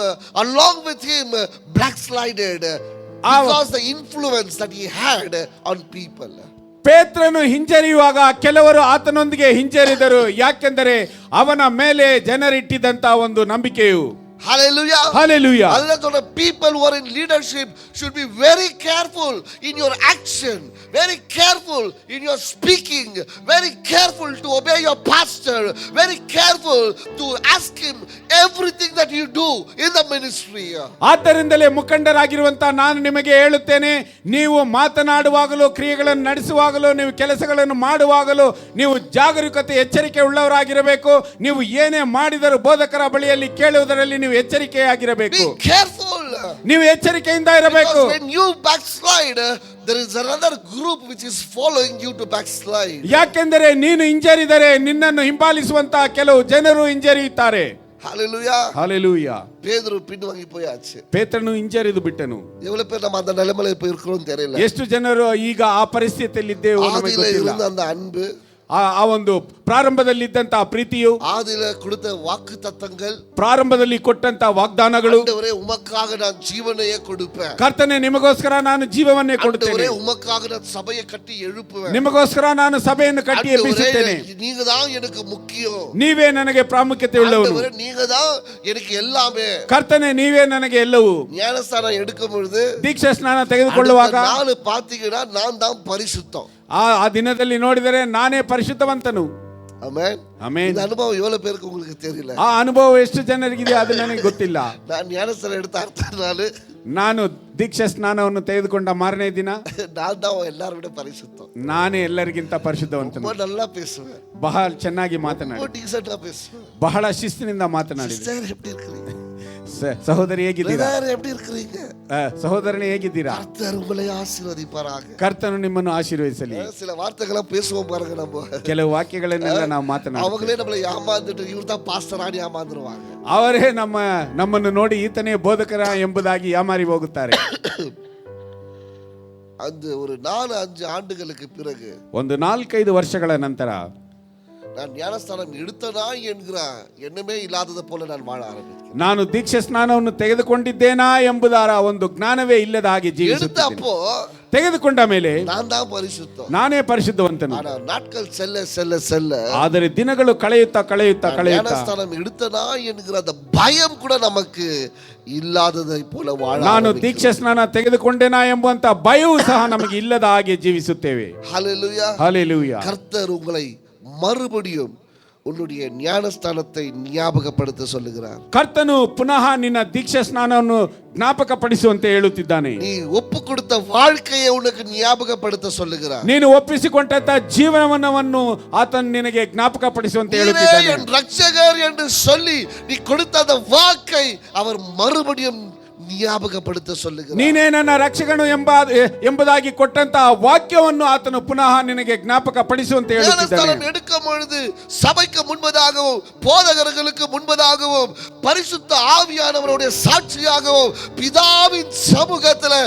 along with him backslided because the influence that he had on people. ಪೇತ್ರನು ಹಿಂಜರಿಯುವಾಗ ಕೆಲವರು ಆತನೊಂದಿಗೆ ಹಿಂಜರಿದರು, ಯಾಕೆಂದರೆ ಅವನ ಮೇಲೆ ಜನರಿಟ್ಟಿದ್ದಂತ ಒಂದು ನಂಬಿಕೆಯು. Hallelujah. Hallelujah. Allah, people who are in leadership should be very careful in your action, very careful in your speaking, very careful to obey your pastor, very careful to ask him everything that you do in the ministry. ಆದ್ದರಿಂದಲೇ ಮುಖಂಡರಾಗಿರುವಂತ ನಾನು ನಿಮಗೆ ಹೇಳುತ್ತೇನೆ, ನೀವು ಮಾತನಾಡುವಾಗಲೂ, ಕ್ರಿಯೆಗಳನ್ನು ನಡೆಸುವಾಗಲೂ, ನೀವು ಕೆಲಸಗಳನ್ನು ಮಾಡುವಾಗಲೂ ನೀವು ಜಾಗರೂಕತೆ, ಎಚ್ಚರಿಕೆ ಉಳ್ಳವರಾಗಿರಬೇಕು. ನೀವು ಏನೇ ಮಾಡಿದರೂ ಬೋಧಕರ ಬಳಿಯಲ್ಲಿ ಕೇಳುವುದರಲ್ಲಿ ನೀವು ಎಚ್ಚರಿಕೆಯಾಗಿರಬೇಕು. Be careful. ನೀವು ಎಚ್ಚರಿಕೆಯಿಂದ ಇರಬೇಕು. Because when you backslide, there is another group which is following you to backslide. ಯಾಕೆಂದರೆ ನೀನು ಹಿಂಜರಿದರೆ ನಿನ್ನನ್ನು ಹಿಂಬಾಲಿಸುವಂತ ಕೆಲವು ಜನರು ಹಿಂಜರಿಯುತ್ತಾರೆ. Hallelujah. Hallelujah. பேதுரு பின்வாங்கி போயாச்சு. ಪೇತ್ರನು ಹಿಂಜರಿದು ಬಿಟ್ಟನು. எவ்வளவு பேர் நம்ம அந்த நிலைமையில போய் இருக்கிறோம் தெரியல. ಎಷ್ಟು ಜನರು ಈಗ ಆ ಪರಿಸ್ಥಿತಿಯಲ್ಲಿ ಇದ್ದೇವೆ ನಮಗೆ ಗೊತ್ತಿಲ್ಲ. இருந்த அந்த அன்பு, ಆ ಒಂದು ಪ್ರಾರಂಭದಲ್ಲಿದ್ದಂತಹ ಪ್ರೀತಿಯು, ஆதியில கொடுத்த வாக்கு தத்தங்கள், ಪ್ರಾರಂಭದಲ್ಲಿ ಕೊಟ್ಟಂತ ವಾಗ್ದಾನಗಳು, ஆண்டவரே உமக்காக நான் ஜீவனையே கொடுப்பேன், ಕರ್ತನೇ ನಿಮಗೋಸ್ಕರ ನಾನು ಜೀವವನ್ನೇ ಕೊಡುತ್ತೇನೆ, ஆண்டவரே உமக்காக நான் சபையை கட்டி எழுப்புவேன், ನಿಮಗೋಸ್ಕರ ನಾನು ಸಭೆಯನ್ನು ಕಟ್ಟಿ ಎಬ್ಬಿಸುತ್ತೇನೆ, நீங்க தான் எனக்கு முக்கியம், ನೀವೇ ನನಗೆ ಪ್ರಾಮುಖ್ಯತೆ ಉಳ್ಳವನು, ஆண்டவரே நீங்க தான் எனக்கு எல்லாமே, ಕರ್ತನೇ ನೀವೇ ನನಗೆ ಎಲ್ಲವೂ. ஞானஸ்நானம் எடுக்கும் பொழுது, ದೀಕ್ಷಾ ಸ್ನಾನ ತೆಗೆದುಕೊಳ್ಳುವಾಗ நாலு பாத்தீங்கன்னா நான் தான் பரிசுத்தம். ಆ ದಿನದಲ್ಲಿ ನೋಡಿದರೆ ನಾನೇ ಪರಿಶುದ್ಧವಂತನು. ಆಮೆನ್. ಆಮೆನ್. இந்த அனுபவம் எவ்வளவு பேருக்கு உங்களுக்கு தெரியல. ಆ ಅನುಭವ ಎಷ್ಟು ಜನರಿಗಿದೆ ಅದು ನನಗೆ ಗೊತ್ತಿಲ್ಲ. நான் ஞானஸ்நானம் எடுத்த அடுத்த நாள், ನಾನು ದೀಕ್ಷಾ ಸ್ನಾನವನ್ನು ತೆಗೆದುಕೊಂಡ ಮಾರನೇ ದಿನ நான் தான் எல்லாரும் விட பரிசுத்தம், ನಾನೇ ಎಲ್ಲರಿಗಿಂತ ಪರಿಶುದ್ಧವಂತನು. ரொம்ப நல்லா பேசுவேன், ಬಹಳ ಚೆನ್ನಾಗಿ ಮಾತನಾಡಿ, ரொம்ப டீசೆಂಟா பேசுவேன், ಬಹಳ ಶಿಸ್ತಿನಿಂದ ಮಾತನಾಡಿದೆ. சிஸ்டர் எப்படி இருக்கீங்க, ಸಹೋದರಿ ಹೇಗಿದ್ದೀರಾ, பிரதர் எப்படி இருக்கீங்க, ಸಹೋದರನೇ ಹೇಗಿದ್ದೀರಾ, கர்த்தர் உங்களை ஆசீர்வதிப்பாராக. ಕರ್ತನು ನಿಮ್ಮನ್ನು ಆಶೀರ್ವದಿಸಲಿ. சில வார்த்தைகளை பேசுவோம் பாருங்க, நம்ம ಕೆಲವು ವಾಕ್ಯಗಳನ್ನೆಲ್ಲ ನಾವು ಮಾತನಾಡಿ அவங்களே நம்மளை ஏமாந்துட்டு இவர் தான் பாஸ்டராடி ஏமாந்துருவாங்க. ಅವರೇ ನಮ್ಮನ್ನು ನೋಡಿ ಈತನೇ ಬೋಧಕರ ಎಂಬುದಾಗಿ ಯಾಮಾರಿ ಹೋಗುತ್ತಾರೆ. அந்த ஒரு 4-5 ஆண்டுகளுக்கு பிறகு, ಒಂದು 4-5 ವರ್ಷಗಳ ನಂತರ நான் ஞானஸ்தானம் எடுத்தனா என்கிற எண்ணமே இல்லாதது போல நான் வாழ ஆரம்பித்தேன். ನಾನು ದೀಕ್ಷಾ ಸ್ನಾನವನ್ನು ತೆಗೆದುಕೊಂಡಿದ್ದೇನಾ ಎಂಬುದರ ಒಂದು ಜ್ಞಾನವೇ ಇಲ್ಲದ ಹಾಗೆ ಜೀವಿಸುತ್ತಿದ್ದೇನೆ. எடுத்தப்போ ತೆಗೆದುಕೊಂಡ ಮೇಲೆ நான் தான் பரிசுத்தம், ನಾನೇ ಪರಿಶುದ್ಧವಂತನು. ஆனா நாட்கள் செல்ல செல்ல செல்ல, ಆದರೆ ದಿನಗಳು ಕಳೆಯುತ್ತಾ ಕಳೆಯುತ್ತಾ ಕಳೆಯುತ್ತಾ ஞானஸ்தானம் எடுத்தனா என்கிற அந்த பயம் கூட நமக்கு இல்லாததை போல வாழ ನಾನು ஆரம்பிக்கிறோம். ದೀಕ್ಷಾ ಸ್ನಾನ ತೆಗೆದುಕೊಂಡೇನಾ ಎಂಬುವಂತ ಭಯವೂ ಸಹ ನಮಗೆ ಇಲ್ಲದ ಹಾಗೆ ಜೀವಿಸುತ್ತೇವೆ. ஹல்லேலூயா. ಹಲ್ಲೆಲೂಯಾ. கர்த்தர் உங்களை மறுபடியும் உன்னுடைய ஞானஸ்தானத்தை ஞாபகப்படுத்த சொல்லுகிறார். ಕರ್ತನು ಪುನಃ ನಿನ್ನ ದೀಕ್ಷಾ ಸ್ನಾನವನ್ನು ಜ್ಞಾಪಕಪಡಿಸುವಂತೆ ಹೇಳುತ್ತಿದ್ದಾನೆ. நீ ஒப்பு கொடுத்த வாழ்க்கையை உனக்கு ஞாபகப்படுத்த சொல்லுகிறார். ನೀನು ಒಪ್ಪಿಸಿಕೊಂಡಂತ ಜೀವನವನ್ನು ಆತನು ನಿನಗೆ ಜ್ಞಾಪಕಪಡಿಸುವಂತೆ நீரே ಹೇಳುತ್ತಿದ್ದಾನೆ. என் ரட்சகர் என்று சொல்லி நீ கொடுத்த அந்த வாக்கை அவர் மறுபடியும் ஞாபகப்படுத்த சொல்லுகிறார். ನೀನೇ ನನ್ನ ರಕ್ಷಕನು ಎಂಬುದಾಗಿ ಕೊಟ್ಟಂತಹ ವಾಕ್ಯವನ್ನು ಆತನು ಪುನಃ ನಿನಗೆ ಜ್ಞಾಪಕಪಡಿಸುವಂತೆ ಹೇಳುತ್ತಿದ್ದಾನೆ. ஞானஸ்தானம் எடுக்கும் பொழுது சபைக்கு முன்பதாகவும் போதகர்களுக்கு முன்பதாகவும் பரிசுத்த ஆவியானவருடைய சாட்சியாகவும் பிதாவின் சமூகத்தில்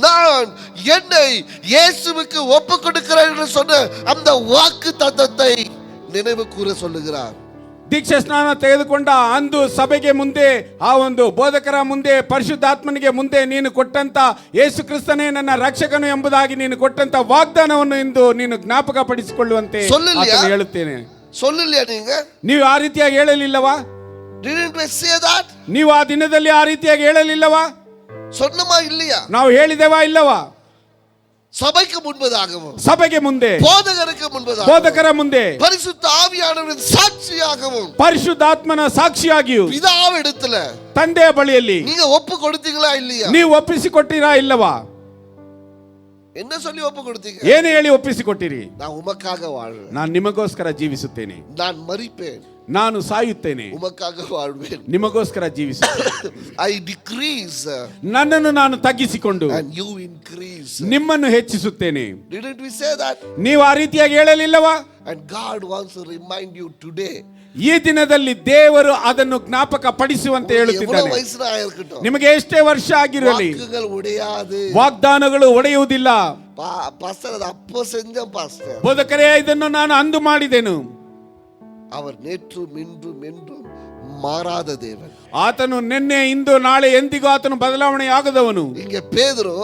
நான் என்னை இயேசுவுக்கு ஒப்பு கொடுக்கிறேன் என்று சொன்ன அந்த வாக்கு தத்தத்தை நினைவு கூற சொல்லுகிறார். ದೀಕ್ಷಾ ಸ್ನಾನ ತೆಗೆದುಕೊಂಡ ಅಂದು ಸಭೆಗೆ ಮುಂದೆ, ಆ ಒಂದು ಬೋಧಕರ ಮುಂದೆ, ಪರಿಶುದ್ಧಾತ್ಮನಿಗೆ ಮುಂದೆ ನೀನು ಕೊಟ್ಟಂತ ಯೇಸು ಕ್ರಿಸ್ತನೇ ನನ್ನ ರಕ್ಷಕನು ಎಂಬುದಾಗಿ ನೀನು ಕೊಟ್ಟಂತ ವಾಗ್ದಾನವನ್ನು ಇಂದು ನೀನು ಜ್ಞಾಪಕ ಪಡಿಸಿಕೊಳ್ಳುವಂತೆ ಆತನು ಹೇಳುತ್ತೇನೆ. சொல்லலையா நீங்க? ನೀವು ಆ ರೀತಿಯಾಗಿ ಹೇಳಲಿಲ್ಲವಾ? Didn't we say that? ನೀವು ಆ ದಿನದಲ್ಲಿ ಆ ರೀತಿಯಾಗಿ ಹೇಳಲಿಲ್ಲವಾ? சொன்னமா இல்லையா? ನಾವು ಹೇಳಿದೆವಾ ಇಲ್ಲವಾ? சபைக்கு முன்பதாகவும், ಸಭೆಗೆ ಮುಂದೆ, போதகருக்கு முன்பதாகவும், ಬೋಧಕರ ಮುಂದೆ, பரிசுத்த ஆவியானவரின் சாட்சியாகவும், ಪರಿಶುದ್ಧಾತ್ಮನ ಸಾಕ್ಷಿಯಾಗಿಯೂ, பிதாவிடத்துல ತಂದೆಯ ಬಳಿಯಲ್ಲಿ நீங்க ஒப்பு கொடுத்தீங்களா இல்லையா? ನೀವು ಒಪ್ಪಿಸಿಕೊಟ್ಟಿರಾ ಇಲ್ಲವಾ? என்ன சொல்லி ஒப்பு கொடுத்தீங்க? ಏನು ಹೇಳಿ ಒಪ್ಪಿಸಿಕೊಟ್ಟಿರಿ? நான் உமக்காக வாழ்வேன், ನಾನು ನಿಮಗೋಸ್ಕರ ಜೀವಿಸುತ್ತೇನೆ, நான் மரிப்பேன், ನಾನು ಸಾಯುತ್ತೇನೆ, உமக்காக வாழ்வேன், ನಿಮಗೋಸ್ಕರ ಜೀವಿಸುತ್ತೇನೆ. I decrease ನನ್ನನ್ನು ನಾನು ತಗ್ಗಿಸಿಕೊಂಡು and you increase. ನಿಮ್ಮನ್ನು ಹೆಚ್ಚಿಸುತ್ತೇನೆ. Didn't we say that? ನೀವು ಆ ರೀತಿಯಾಗಿ ಹೇಳಲಿಲ್ಲವಾ? And God wants to remind you today ಈ ದಿನದಲ್ಲಿ ದೇವರು ಅದನ್ನು ಜ್ಞಾಪಕ ಪಡಿಸುವಂತೆ எவ்வளவு ಹೇಳುತ್ತಿದ್ದಾನೆ. வயசுல ஆயிருக்கட்டும், ನಿಮಗೆ ಎಷ್ಟೇ ವರ್ಷ ಆಗಿರಲಿ, வாக்குகள் உடையாது. ವಾಗ್ದಾನಗಳು ಒಡೆಯುವುದಿಲ್ಲ. பாஸ்டர் அது அப்போ செஞ்ச பாஸ்டர், ಬೋಧಕರೇ ಇದನ್ನು ನಾನು ಅಂದು ಮಾಡಿದೆನು. அவர் நேற்றும் இன்றும் என்றும் மாறாத தேவன். ಆತನು ನಿನ್ನೆ ಇಂದು ನಾಳೆ ಎಂದಿಗೂ ಆತನು ಬದಲಾವಣೆ ಆಗದವನು. இங்க பேதுரு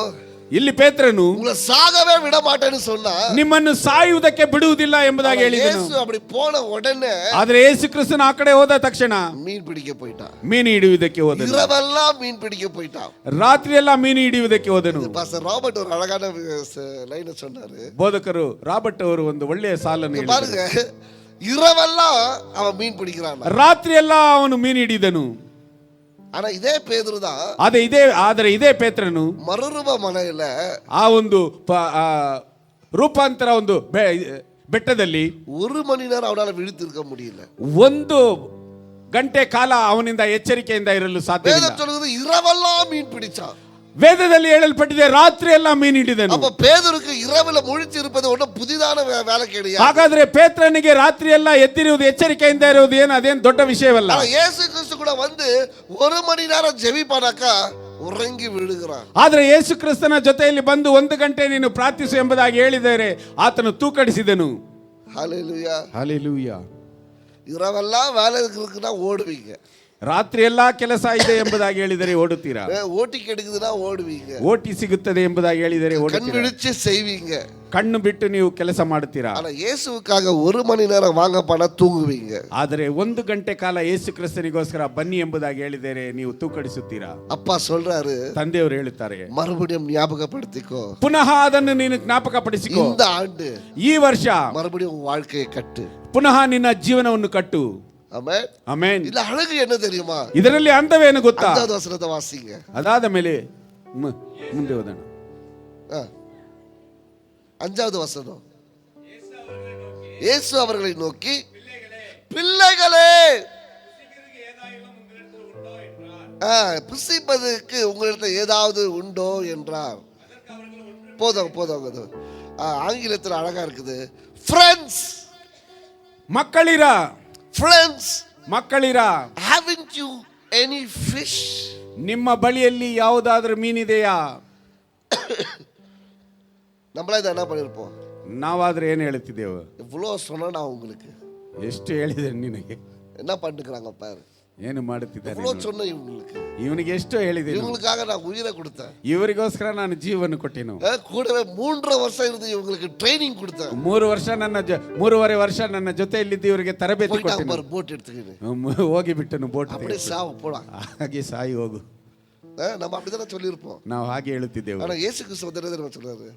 ಇಲ್ಲಿ ಪೇತ್ರನು உங்களை சாகவே விட மாட்டேன்னு சொன்னா, ನಿಮ್ಮನ್ನು ಸಾಯುವುದಕ್ಕೆ ಬಿಡುವುದಿಲ್ಲ ಎಂಬುದಾಗಿ ಹೇಳಿದನು. இயேசு அப்படி போன உடனே ಆದ್ರೆ ಯೇಸು ಕ್ರಿಸ್ತನ ಆ ಕಡೆ ಹೋದ ತಕ್ಷಣ மீன் பிடிக்க போயிட்டான். ಮೀನು ಹಿಡಿಯುವುದಕ್ಕೆ ಹೋದನು. இரவெல்லாம் மீன் பிடிக்க போயிட்டான். ರಾತ್ರಿ ಎಲ್ಲ ಮೀನು ಹಿಡಿಯುವುದಕ್ಕೆ ಹೋದನು. பாஸ்டர் ராபர்ட் ஒரு அழகான லைன் சொன்னாரு. ಬೋಧಕರು ರಾಬರ್ಟ್ ಅವರು ಒಂದು ಒಳ್ಳೆಯ ಸಾಲನ್ನು ಹೇಳಿದರು. பாருங்க, இரவெல்லாம் அவன் மீன் பிடிக்கிறான், ರಾತ್ರಿ ಎಲ್ಲ ಅವನು ಮೀನು ಹಿಡಿದನು. ஆனா இதே பேதுரு தான் ಆದರೆ ಇದೇ ಪೇತ್ರನು மறுரூப மலையில ಆ ಒಂದು ರೂಪಾಂತರ ಒಂದು ಬೆಟ್ಟದಲ್ಲಿ 1 மணி நேரம் அவனால விழித்திருக்க முடியல. 1 ಗಂಟೆ ಕಾಲ ಅವನಿಂದ ಎಚ್ಚರಿಕೆಯಿಂದ ಇರಲು ಸಾಧ್ಯವಿಲ್ಲ. வேதம் சொல்லுது இரவெல்லாம் மீன் பிடிச்சான். ವೇದದಲ್ಲಿ ಹೇಳಲ್ಪಟ್ಟಿದೆ ರಾತ್ರಿ ಎಲ್ಲ ಮೀನು ಹಿಡಿದನು. அப்ப பேதுருக்கு இரவுல முழிச்சிருப்பது ஒன்றும் புதிதான வேலை கிடையாது. ಹಾಗಾದ್ರೆ ಪೇತ್ರನಿಗೆ ರಾತ್ರಿ ಎಲ್ಲ ಎದ್ದಿರುವುದು, ಎಚ್ಚರಿಕೆಯಿಂದ ಇರುವುದು ಅದೇನು ದೊಡ್ಡ ವಿಷಯವಲ್ಲ. ಯೇಸು ಕ್ರಿಸ್ತು ಕೂಡ வந்து 1 மணி நேரம் ஜெபிப்பானாக்கா உறங்கி விழுகிறான். ಆದ್ರೆ ಯೇಸು ಕ್ರಿಸ್ತನ ಜೊತೆಯಲ್ಲಿ ಬಂದು 1 ಗಂಟೆ ನೀನು ಪ್ರಾರ್ಥಿಸು ಎಂಬುದಾಗಿ ಹೇಳಿದರೆ ಆತನು ತೂಕಡಿಸಿದನು. ஹல்லேலூயா, ಹಲ್ಲೆಲೂಯಾ. இரவெல்லாம் வேலை இருக்குன்னா ஓடுவீங்க, ರಾತ್ರಿ ಎಲ್ಲಾ ಕೆಲಸ ಇದೆ ಎಂಬುದಾಗಿ ಹೇಳಿದರೆ ಓಡುತ್ತೀರಾ. ஓட்டி கெடுக்குதுன்னா ஓடுவீங்க, ಓಟಿ ಸಿಗುತ್ತದೆ ಎಂಬುದಾಗಿ ಹೇಳಿದರೆ கண் ಓಡುತ್ತೀರಾ. விழிச்சு செய்வீங்க. ಕಣ್ಣು ಬಿಟ್ಟು ನೀವು ಕೆಲಸ ಮಾಡುತ್ತೀರಾ. ஆனா இயேசுவுக்காக 1 மணி நேரம் வாங்க போனா தூங்குவீங்க. ಆದರೆ 1 ಗಂಟೆ ಕಾಲ ಯೇಸು ಕ್ರಿಸ್ತನಿಗೋಸ್ಕರ ಬನ್ನಿ ಎಂಬುದಾಗಿ ಹೇಳಿದರೆ ನೀವು ತೂಕಡಿಸುತ್ತೀರಾ. அப்பா சொல்றாரு, ತಂದೆಯವರು ಹೇಳುತ್ತಾರೆ, மறுபடியும் ஞாபகப்படுத்திக்கோ, ಪುನಃ ಅದನ್ನು ನೀನು ಜ್ಞಾಪಕ ಪಡಿಸಿಕೋ. இந்த ஆண்டு ಈ ವರ್ಷ மறுபடியும் உன் வாழ்க்கையை கட்டு. ಪುನಃ ನಿನ್ನ ಜೀವನವನ್ನು ಕಟ್ಟು. ஆமென், ಆಮೆನ್. இல்ல அழகு என்ன தெரியுமா? ಇದರಲ್ಲಿ ಅಂದವೇನು ಗೊತ್ತಾ? 5வது வசனத்தை வாசிங்க. ಅದಾದ ಮೇಲೆ ಮುಂದೆ ಹೋದಣ. 5வது வசனம். இயேசு அவர்களை நோக்கி, பிள்ளைகளே, புசிப்பதற்கு உங்களிடத்தில் ஏதாவது உண்டோ என்றார். போதும். ஆங்கிலத்தில் அழகா இருக்குது. ஃப்ரெண்ட்ஸ், ಮಕ್ಕಳಿರಾ, ஃப்ரெண்ட்ஸ், ಮಕ್ಕಳಿರಾ, haven't you any fish? ನಿಮ್ಮ ಬಳಿಯಲ್ಲಿ ಯಾವುದಾದ್ರೂ ಮೀನಿದೆಯಾ? நம்மளா இதை என்ன பண்ணிருப்போம்? ನಾವಾದ್ರೆ ಏನು ಹೇಳ್ತಿದ್ದೇವೆ? இவ்வளோ சொன்னா நான் உங்களுக்கு ಎಷ್ಟು ಹೇಳಿದೆ ನಿನಗೆ? என்ன பண்ணிருக்கிறாங்க பாரு, ಏನು ಮಾಡುತ್ತಿದ್ದಾರೆ? இவ்வளோ சொன்ன இவங்களுக்கு, ಇವನಿಗೆ ಎಷ್ಟು ಹೇಳಿದೆ? இவங்களுக்காக நான் உயிரை கொடுத்தேன், ಇವರಿಗೋಸ್ಕರ ನಾನು ಜೀವನ ಕೊಟ್ಟೆನು. கூடவே 3.5 வருஷம் இருந்து இவங்களுக்கு ட்ரைனிங் கொடுத்தேன். 3.5 ವರ್ಷ ನನ್ನ ಜೊತೆಯಲ್ಲಿದ್ದು ಇವರಿಗೆ ತರಬೇತಿ ಕೊಟ್ಟೆನು. போட் எடுத்துக்கிட்டு ಹೋಗಿ ಬಿಟ್ಟನು ಬೋಟ್. அப்படியே சாவு போடா, ಹಾಗೆ ಸಾಯಿ ಹೋಗು. நம்ம அப்படிதானே சொல்லியிருப்போம். ನಾವು ಹಾಗೆ ಹೇಳುತ್ತಿದ್ದೆವು. ஆனா இயேசு கிறிஸ்து வந்து என்ன சொல்றாரு?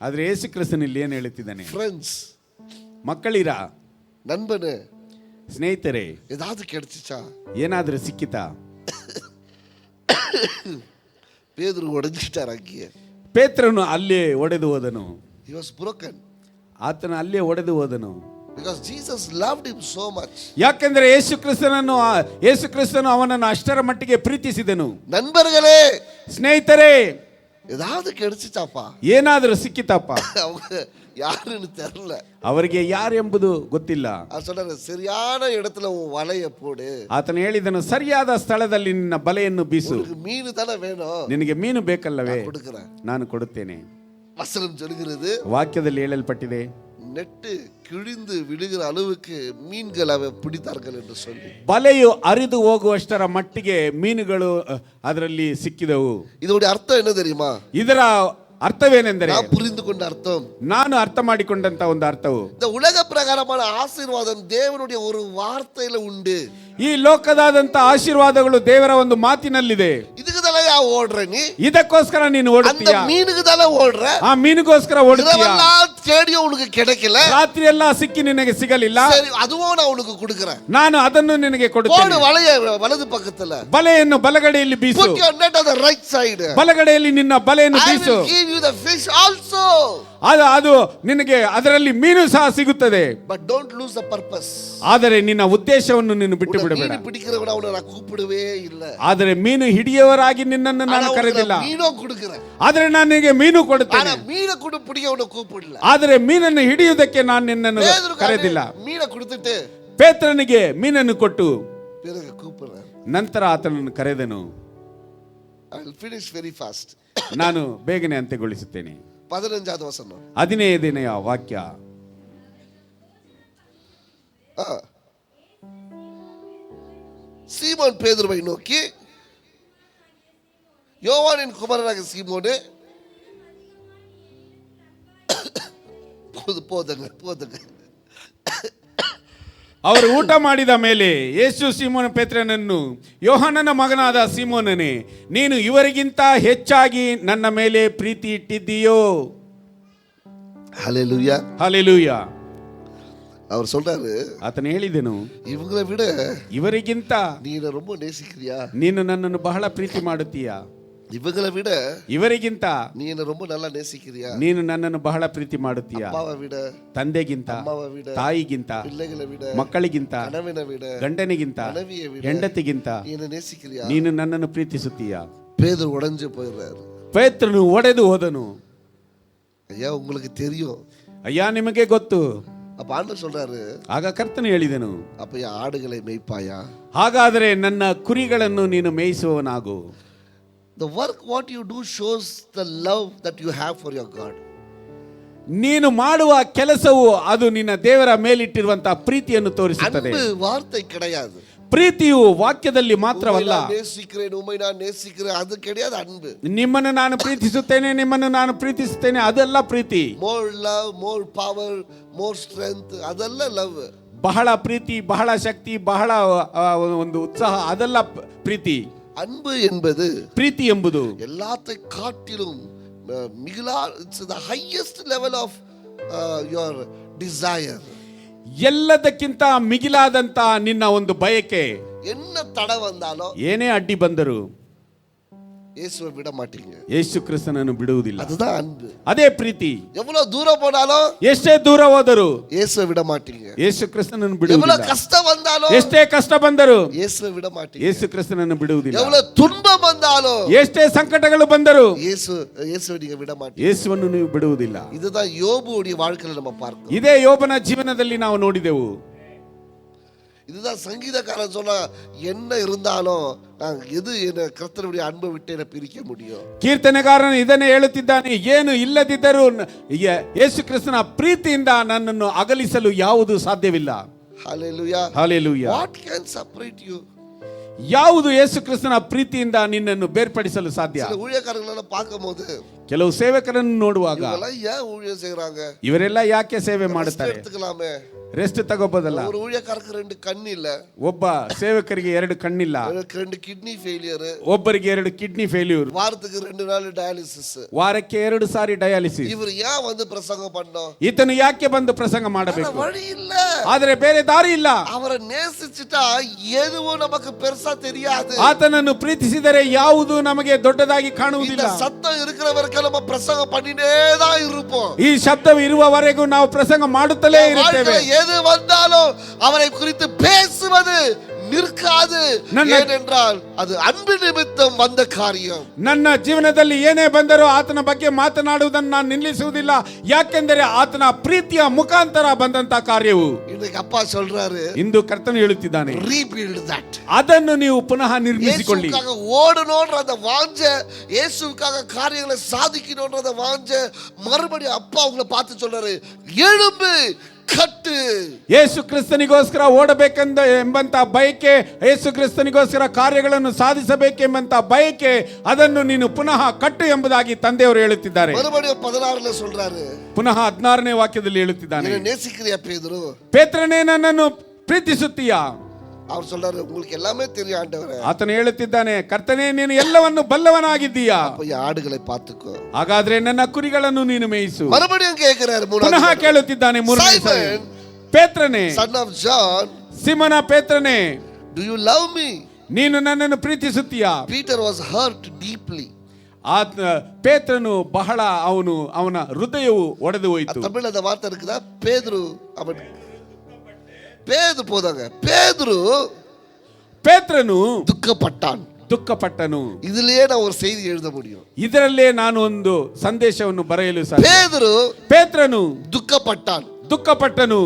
ಆದ್ರೆ ಯೇಸು ಕ್ರಿಸ್ತನು ಇಲ್ಲಿ ಏನು ಹೇಳುತ್ತಿದ್ದಾನೆ? ஃப்ரெண்ட்ஸ், ಮಕ್ಕಳಿರಾ, நண்பனே, ಸ್ನೇಹಿತರೆ, ஏதாவது கிடைச்சிச்சா? ಏನಾದ್ರೂ ಸಿಕ್ಕಿತಾ? பேதுரு உடைஞ்சிட்டார் அங்கேயே. ಪೇತ್ರನು ಅಲ್ಲೇ ಒಡೆದು ಹೋದನು. He was broken ಆತನು ಅಲ್ಲೇ ಒಡೆದು ಹೋದನು. because Jesus loved him so much. ಯಾಕೆಂದ್ರೆ ಯೇಸು ಕ್ರಿಸ್ತನು ಅವನನ್ನು ಅಷ್ಟರ ಮಟ್ಟಿಗೆ ಪ್ರೀತಿಸಿದನು. நண்பர்களே, ಸ್ನೇಹಿತರೆ, ஏதாவது கிடைச்சிச்சாப்பா? ಏನಾದರೂ ಸಿಕ್ಕಿತಪ್ಪ? அவங்க யாருன்னு தெரியல, ಅವರಿಗೆ ಯಾರು ಎಂಬುದು ಗೊತ್ತಿಲ್ಲ. சொல்றாரு, சரியான இடத்துல உன் வலைய போடு. ಆತನು ಹೇಳಿದನು, ಸರಿಯಾದ ಸ್ಥಳದಲ್ಲಿ ನಿನ್ನ ಬಲೆಯನ್ನು ಬೀಸು. மீன் தானே வேணும், ನಿನಗೆ ಮೀನು ಬೇಕಲ್ಲವೇ? கொடுக்கிறேன். ನಾನು ಕೊಡುತ್ತೇನೆ. வசனம் சொல்கிறது, ವಾಕ್ಯದಲ್ಲಿ ಹೇಳಲ್ಪಟ್ಟಿದೆ, நெட்டு கிழிந்து விழுகிற அளவுக்கு மீன்கள் அவை பிடித்தார்கள் என்று சொல்லி. ಬಲೆಯು ಅರಿದು ಹೋಗುವಷ್ಟರ ಮಟ್ಟಿಗೆ ಮೀನುಗಳು ಅದರಲ್ಲಿ ಸಿಕ್ಕಿದವು. இதோட அர்த்தம் என்ன தெரியுமா? ಇದರ ಅರ್ಥವೇನೆಂದರೆ, நான் புரிந்து கொண்ட அர்த்தம், ನಾನು ಅರ್ಥ ಮಾಡಿಕೊಂಡಂತ ಒಂದು ಅರ್ಥವು, இந்த உலக பிரகாரமான ஆசீர்வாதம் தேவனுடைய ஒரு வார்த்தையில உண்டு. ಈ ಲೋಕದಾದಂತ ಆಶೀರ್ವಾದಗಳು ದೇವರ ಒಂದು ಮಾತಿನಲ್ಲಿದೆ. இதுக்கு தானே ஓடுற நீ? ಇದಕ್ಕೋಸ್ಕರ ನೀನು அந்த ಓಡುತ್ತೀಯ. மீனுக்கு தானே ஓடுற? ಆ ಮೀನಿಗೋಸ್ಕರ ಓಡುತ್ತೀಯ. இதெல்லாம் தேடியும் உனக்கு கிடைக்கல, ರಾತ್ರಿ ಎಲ್ಲ ಸಿಕ್ಕಿ ನಿನಗೆ ಸಿಗಲಿಲ್ಲ. சரி, அதுவும் நான் உனக்கு கொடுக்கிறேன். ನಾನು ಅದನ್ನು ನಿನಗೆ போடு ಕೊಡುತ್ತೇನೆ. வலைய வலது பக்கத்துல. ಬಲೆಯನ್ನು ಬಲಗಡೆಯಲ್ಲಿ ಬೀಸು. Put your net on the right side. ಬಲಗಡೆಯಲ್ಲಿ ನಿನ್ನ ಬಲೆಯನ್ನು I ಬೀಸು. will give you the fish also. ಅದು ನಿನಗೆ ಅದರಲ್ಲಿ ಮೀನು ಸಹ ಸಿಗುತ್ತದೆ. But don't lose the purpose. ಆದರೆ ನಿನ್ನ ಉದ್ದೇಶವನ್ನು ನೀನು ಬಿಟ್ಟು ಬಿಡಬೇಡ. மீன் பிடிக்கிறவன அவனை நான் கூப்பிடவே இல்ல. ಆದರೆ ಮೀನು ಹಿಡಿಯುವವರಾಗಿ ನಿನ್ನನ್ನು ನಾನು ಕರೆದಿಲ್ಲ. மீனோ கொடுக்கிறேன். ಆದರೆ ನಾನು ನಿನಗೆ ಮೀನು ಕೊಡುತ್ತೇನೆ. ஆனா மீனை பிடிக்கவன கூப்பிடல. ಆದರೆ ಮೀನನ್ನು ಹಿಡಿಯುವುದಕ್ಕೆ ನಾನು ನಿನ್ನನ್ನು ಕರೆದಿಲ್ಲ. மீனை கொடுத்துட்டு ಪೇತ್ರನಿಗೆ ಮೀನನ್ನು ಕೊಟ್ಟು பிறகு கூப்பிடுறாரு. ನಂತರ ಆತನನ್ನು ಕರೆದನು. I will finish very fast. ನಾನು ಬೇಗನೆ ಅಂತ್ಯಗೊಳಿಸುತ್ತೇನೆ. 15வது வசனம். 15ನೇ ವಾಕ್ಯ. சீமோன் பேதுருவை நோக்கி, யோவானின் குமாரனாகிய சீமோனே, போதுங்க. ಅವರು ಊಟ ಮಾಡಿದ ಮೇಲೆ ಯೇಸು ಸೀಮೋನ ಪೇತ್ರನನ್ನು, ಯೋಹಾನನ ಮಗನಾದ ಸೀಮೋನನೇ, ನೀನು ಇವರಿಗಿಂತ ಹೆಚ್ಚಾಗಿ ನನ್ನ ಮೇಲೆ ಪ್ರೀತಿ ಇಟ್ಟಿದ್ದೀಯೋ? ஹல்லேலூயா. ಹಲ್ಲೆಲೂಯಾ. அவர் சொல்றாரு, ಆತನು ಹೇಳಿದನು, இவங்களை விட ಇವರಿಗಿಂತ நீ என்ன ரொம்ப நேசிக்கிறியா? ನೀನು ನನ್ನನ್ನು ಬಹಳ ಪ್ರೀತಿ ಮಾಡುತ್ತೀಯಾ? இவங்களை விட ಇವರಿಗಿಂತ நீ என்ன ரொம்ப நல்லா நேசிக்கிறியா? ನೀನು ನನ್ನನ್ನು ಬಹಳ ಪ್ರೀತಿ ಮಾಡುತ್ತೀಯಾ? அப்பாவை விட, ತಂದೆಗಿಂತ, அம்மாவை விட, ತಾಯಿಗಿಂತ, பிள்ளைகளை விட, ಮಕ್ಕಳಿಗಿಂತ, கணவனை விட, ಗಂಡನಿಗಿಂತ, மனைவியை விட ಹೆಂಡತಿಗಿಂತ நீ என்ன நேசிக்கிறியா? ನೀನು ನನ್ನನ್ನು ಪ್ರೀತಿಸುತ್ತೀಯಾ? பேதுரு உடைஞ்சு போயிடுறாரு. ಪೇತ್ರನು ಒಡೆದು ಹೋದನು. ஐயா உங்களுக்கு தெரியும். ಅಯ್ಯ ನಿಮಗೆ ಗೊತ್ತು. அப்ப ஆண்டவர் சொல்றாரு, ಆಗ ಕರ್ತನು ಹೇಳಿದನು, அப்ப என் ஆடுகளை மேய்ப்பாயா? ಹಾಗಾದರೆ ನನ್ನ ಕುರಿಗಳನ್ನು ನೀನು ಮೇಯಿಸುವವನಾಗು. The work what you do shows the love that you have for your God. ನೀನು ಮಾಡುವ ಕೆಲಸವು ಅದು ನಿನ್ನ ದೇವರ ಮೇಲಿಟ್ಟಿರುವಂತಹ ಪ್ರೀತಿಯನ್ನು ತೋರಿಸುತ್ತದೆ. அன்பு வார்த்தை கிடையாது. ಪ್ರೀತಿಯು ವಾಕ್ಯದಲ್ಲಿ ಮಾತ್ರವಲ್ಲ. நேசிக்கிறேன், உம்மை நான் நேசிக்கிறேன், அது கிடையாது அன்பு. ನಿಮ್ಮನ್ನು ನಾನು ಪ್ರೀತಿಸುತ್ತೇನೆ, ನಿಮ್ಮನ್ನು ನಾನು ಪ್ರೀತಿಸುತ್ತೇನೆ, ಅದೆಲ್ಲ ಪ್ರೀತಿ. More love, more power, more strength, ಅದೆಲ್ಲ love. ಬಹಳ ಪ್ರೀತಿ, ಬಹಳ ಶಕ್ತಿ, ಬಹಳ ಒಂದು ಉತ್ಸಾಹ, ಅದೆಲ್ಲ ಪ್ರೀತಿ. அன்பு என்பது ಪ್ರೀತಿ ಎಂಬುದು எல்லாத்தை காட்டிலும் மிகுலா, it's the highest level of your desire. ಎಲ್ಲದಕ್ಕಿಂತ ಮಿಗಿಲಾದಂತ ನಿನ್ನ ಒಂದು ಬಯಕೆ. என்ன தடை வந்தாலும், ಏನೇ ಅಡ್ಡಿ ಬಂದರೂ இயேசுவை விட மாட்டீங்க. ಯೇಸು ಕ್ರಿಸ್ತನನ್ನು ಬಿಡುವುದಿಲ್ಲ. அதுதான் அன்பு. ಅದೇ ಪ್ರೀತಿ. எவ்வளவு தூரம் போனாலும், ಎಷ್ಟೇ ದೂರ ಹೋದರೂ இயேசுவை விட மாட்டீங்க. ಯೇಸು ಕ್ರಿಸ್ತನನ್ನು எவ்வளவு ಬಿಡುವುದಿಲ್ಲ. கஷ்டம் வந்தாலும், ಎಷ್ಟೇ ಕಷ್ಟ ಬಂದರೂ இயேசுவை விட மாட்டீங்க. ಯೇಸು ಕ್ರಿಸ್ತನನ್ನು ಬಿಡುವುದಿಲ್ಲ. எவ்வளவு துன்பம் வந்தாலும், ಎಷ್ಟೇ ಸಂಕಟಗಳು ಬಂದರೂ இயேசுவை நீங்க விட மாட்டீங்க. ಯೇಸುವನ್ನು ನೀವು ಬಿಡುವುದಿಲ್ಲ. இதுதான் யோபுடைய வாழ்க்கையில நம்ம பார்க்கிறோம். ಇದೇ ಯೋಬನ ಜೀವನದಲ್ಲಿ ನಾವು ನೋಡಿದೆವು. இதுதான் சங்கீதக்காரன் சொன்னா, என்ன இருந்தாலும் நான் எது என்ன கர்த்தருடைய அன்பை விட்டு என்ன பிரிக்க முடியும்? ಕೀರ್ತನೆಗಾರನು ಇದನ್ನೇ ಹೇಳುತ್ತಿದ್ದಾನೆ, ಏನು ಇಲ್ಲದಿದ್ದರೂ ಯೇಸು ಕ್ರಿಸ್ತನ ಪ್ರೀತಿಯಿಂದ ನನ್ನನ್ನು ಅಗಲಿಸಲು ಯಾವುದು ಸಾಧ್ಯವಿಲ್ಲ. ஹல்லேலூயா. Hallelujah. What can separate you? ಯಾವುದು ಯೇಸು ಕ್ರಿಸ್ತನ ಪ್ರೀತಿಯಿಂದ ನಿನ್ನನ್ನು ಬೇರ್ಪಡಿಸಲು ಸಾಧ್ಯ? சில ஊழியக்காரங்கள பார்க்கும்போது, ಕೆಲವು ಸೇವಕರನ್ನು ನೋಡುವಾಗ இவங்கெல்லாம் ஏன் ஊழியம் செய்றாங்க? ಇವರೆಲ್ಲ ಯಾಕೆ ಸೇವೆ ಮಾಡುತ್ತಾರೆ? எடுத்துக்கலாமே. ರೆಸ್ಟ್ ತಗೋಬೋದಲ್ಲ. ஒரு ஊழியக்காரருக்கு 2 கண் இல்ல, ಒಬ್ಬ ಸೇವಕರಿಗೆ 2 ಕಣ್ಣಿಲ್ಲ, 2 ಕಿಡ್ನಿ ಫೇಲಿಯರ್, ಒಬ್ಬರಿಗೆ 2 ಕಿಡ್ನಿ ಫೇಲ್ಯೂರ್, வாரத்துக்கு 2 நாள் டயாலிசிஸ். ವಾರಕ್ಕೆ 2 ಸಾರಿ ಡಯಾಲಿಸಿಸ್. இவர் ஏன் வந்து பிரசங்கம் பண்ணோம்? ಈತನು ಯಾಕೆ ಬಂದು ಪ್ರಸಂಗ ಮಾಡಬೇಕು? வழி இல்ல. ಆದರೆ ಬೇರೆ ದಾರಿ ಇಲ್ಲ. அவரை நேசிச்சிட்டா எதுவும் நமக்கு பெருசா தெரியாது. ಆತನನ್ನು ಪ್ರೀತಿಸಿದರೆ ಯಾವುದು ನಮಗೆ ದೊಡ್ಡದಾಗಿ ಕಾಣುವುದಿಲ್ಲ. இந்த சத்தம் இருக்கிற வரைக்கும் நம்ம பிரசங்கம் பண்ணிட்டே தான் இருப்போம். ಈ ಶಬ್ದವು ಇರುವವರೆಗೂ ನಾವು ಪ್ರಸಂಗ ಮಾಡುತ್ತಲೇ ಇರುತ್ತೇವೆ. எது வந்தாலும் அவரை குறித்து பேசுவது நிற்காது. ஏனென்றால் அது அன்பு நிமித்தம் வந்த காரியம். ನನ್ನ ಜೀವನದಲ್ಲಿ ಏನೇ ಬಂದರೂ ಆತನ ಬಗ್ಗೆ ಮಾತನಾಡುವುದನ್ನು ನಾನು ನಿಲ್ಲಿಸುವುದಿಲ್ಲ. ಯಾಕೆಂದರೆ ಆತನ ಪ್ರೀತಿಯ ಮುಖಾಂತರ ಬಂದಂತ ಕಾರ್ಯವು. இன்னைக்கு அப்பா சொல்றாரு, ಇಂದು ಕರ್ತನು ಹೇಳುತ್ತಿದ್ದಾನೆ, rebuild that. ಅದನ್ನು ನೀವು ಪುನಃ ನಿರ್ಮಿಸಿಕೊಳ್ಳಿ. இயேசுவுக்காக ஓடணும்ன்ற அந்த வாஞ்சை, இயேசுவுக்காக காரியங்களை சாதிக்கணும்ன்ற அந்த வாஞ்சை, மறுபடியும் அப்பா உங்களை பார்த்து சொல்றாரு, எழும்பு, ಕಟ್ಟು. ಯೇಸು ಕ್ರಿಸ್ತನಿಗೋಸ್ಕರ ಓಡಬೇಕೆಂಬಂತ ಬಯಕೆ, ಯೇಸು ಕ್ರಿಸ್ತನಿಗೋಸ್ಕರ ಕಾರ್ಯಗಳನ್ನು ಸಾಧಿಸಬೇಕೆಂಬಂತ ಬಯಕೆ, ಅದನ್ನು ನೀನು ಪುನಃ ಕಟ್ಟು ಎಂಬುದಾಗಿ ತಂದೆಯವರು ಹೇಳುತ್ತಿದ್ದಾರೆ. ಮறுபடியும் 16ல சொல்றாரு, ಪುನಃ 16ನೇ ವಾಕ್ಯದಲ್ಲಿ ಹೇಳುತ್ತಿದ್ದಾನೆ, நேசிக்கிறியா பேதுரு? ಪೇತ್ರನೇ, ನನ್ನನ್ನು ಪ್ರೀತಿಸುತ್ತೀಯಾ? அவர் சொல்றாரு, உங்களுக்கு எல்லாமே தெரியும் ஆண்டவரே. ಆತನು ಹೇಳುತ್ತಿದ್ದಾನೆ, ಕರ್ತನೇ, ನೀನು ಎಲ್ಲವನ್ನು ಬಲ್ಲವನಾಗಿದ್ದೀಯಾ, அப்ப ಆಡುகளை பார்த்துக்கೋ. ಹಾಗಾದ್ರೆ ನನ್ನ ಕುರಿಗಳನ್ನು ನೀನು ಮೇಯಿಸು. மறுபடியும் கேட்கிறாரு, ಪುನಃ ಕೇಳುತ್ತಿದ್ದಾನೆ 3ನೇ ಸಾರಿ, ಪೇತ್ರನೇ, son of John, ಸಿಮೋನ ಪೇತ್ರನೇ, do you love me? ನೀನು ನನ್ನನ್ನು ಪ್ರೀತಿಸುತ್ತೀಯಾ? Peter was hurt deeply. ಪೇತ್ರನು ಬಹಳ ಅವನ ಹೃದಯವು ಒಡೆದು ಹೋಯಿತು. தமிழ்ல அந்த வார்த்தை இருக்குதா? பேதுரு, அவன் பேதுரு போதாங்க, பேதுரு ದುಃಖಪಟ್ಟನು. இதுலயே நான் ஒரு செய்தி எழுத முடியும். ಇದರಲ್ಲೇ ನಾನು ಒಂದು ಸಂದೇಶವನ್ನು ಬರೆಯಲು ಸಾಧ್ಯ. பேதுரு ಪೇತ್ರನು ದುಃಖಪಟ್ಟನು.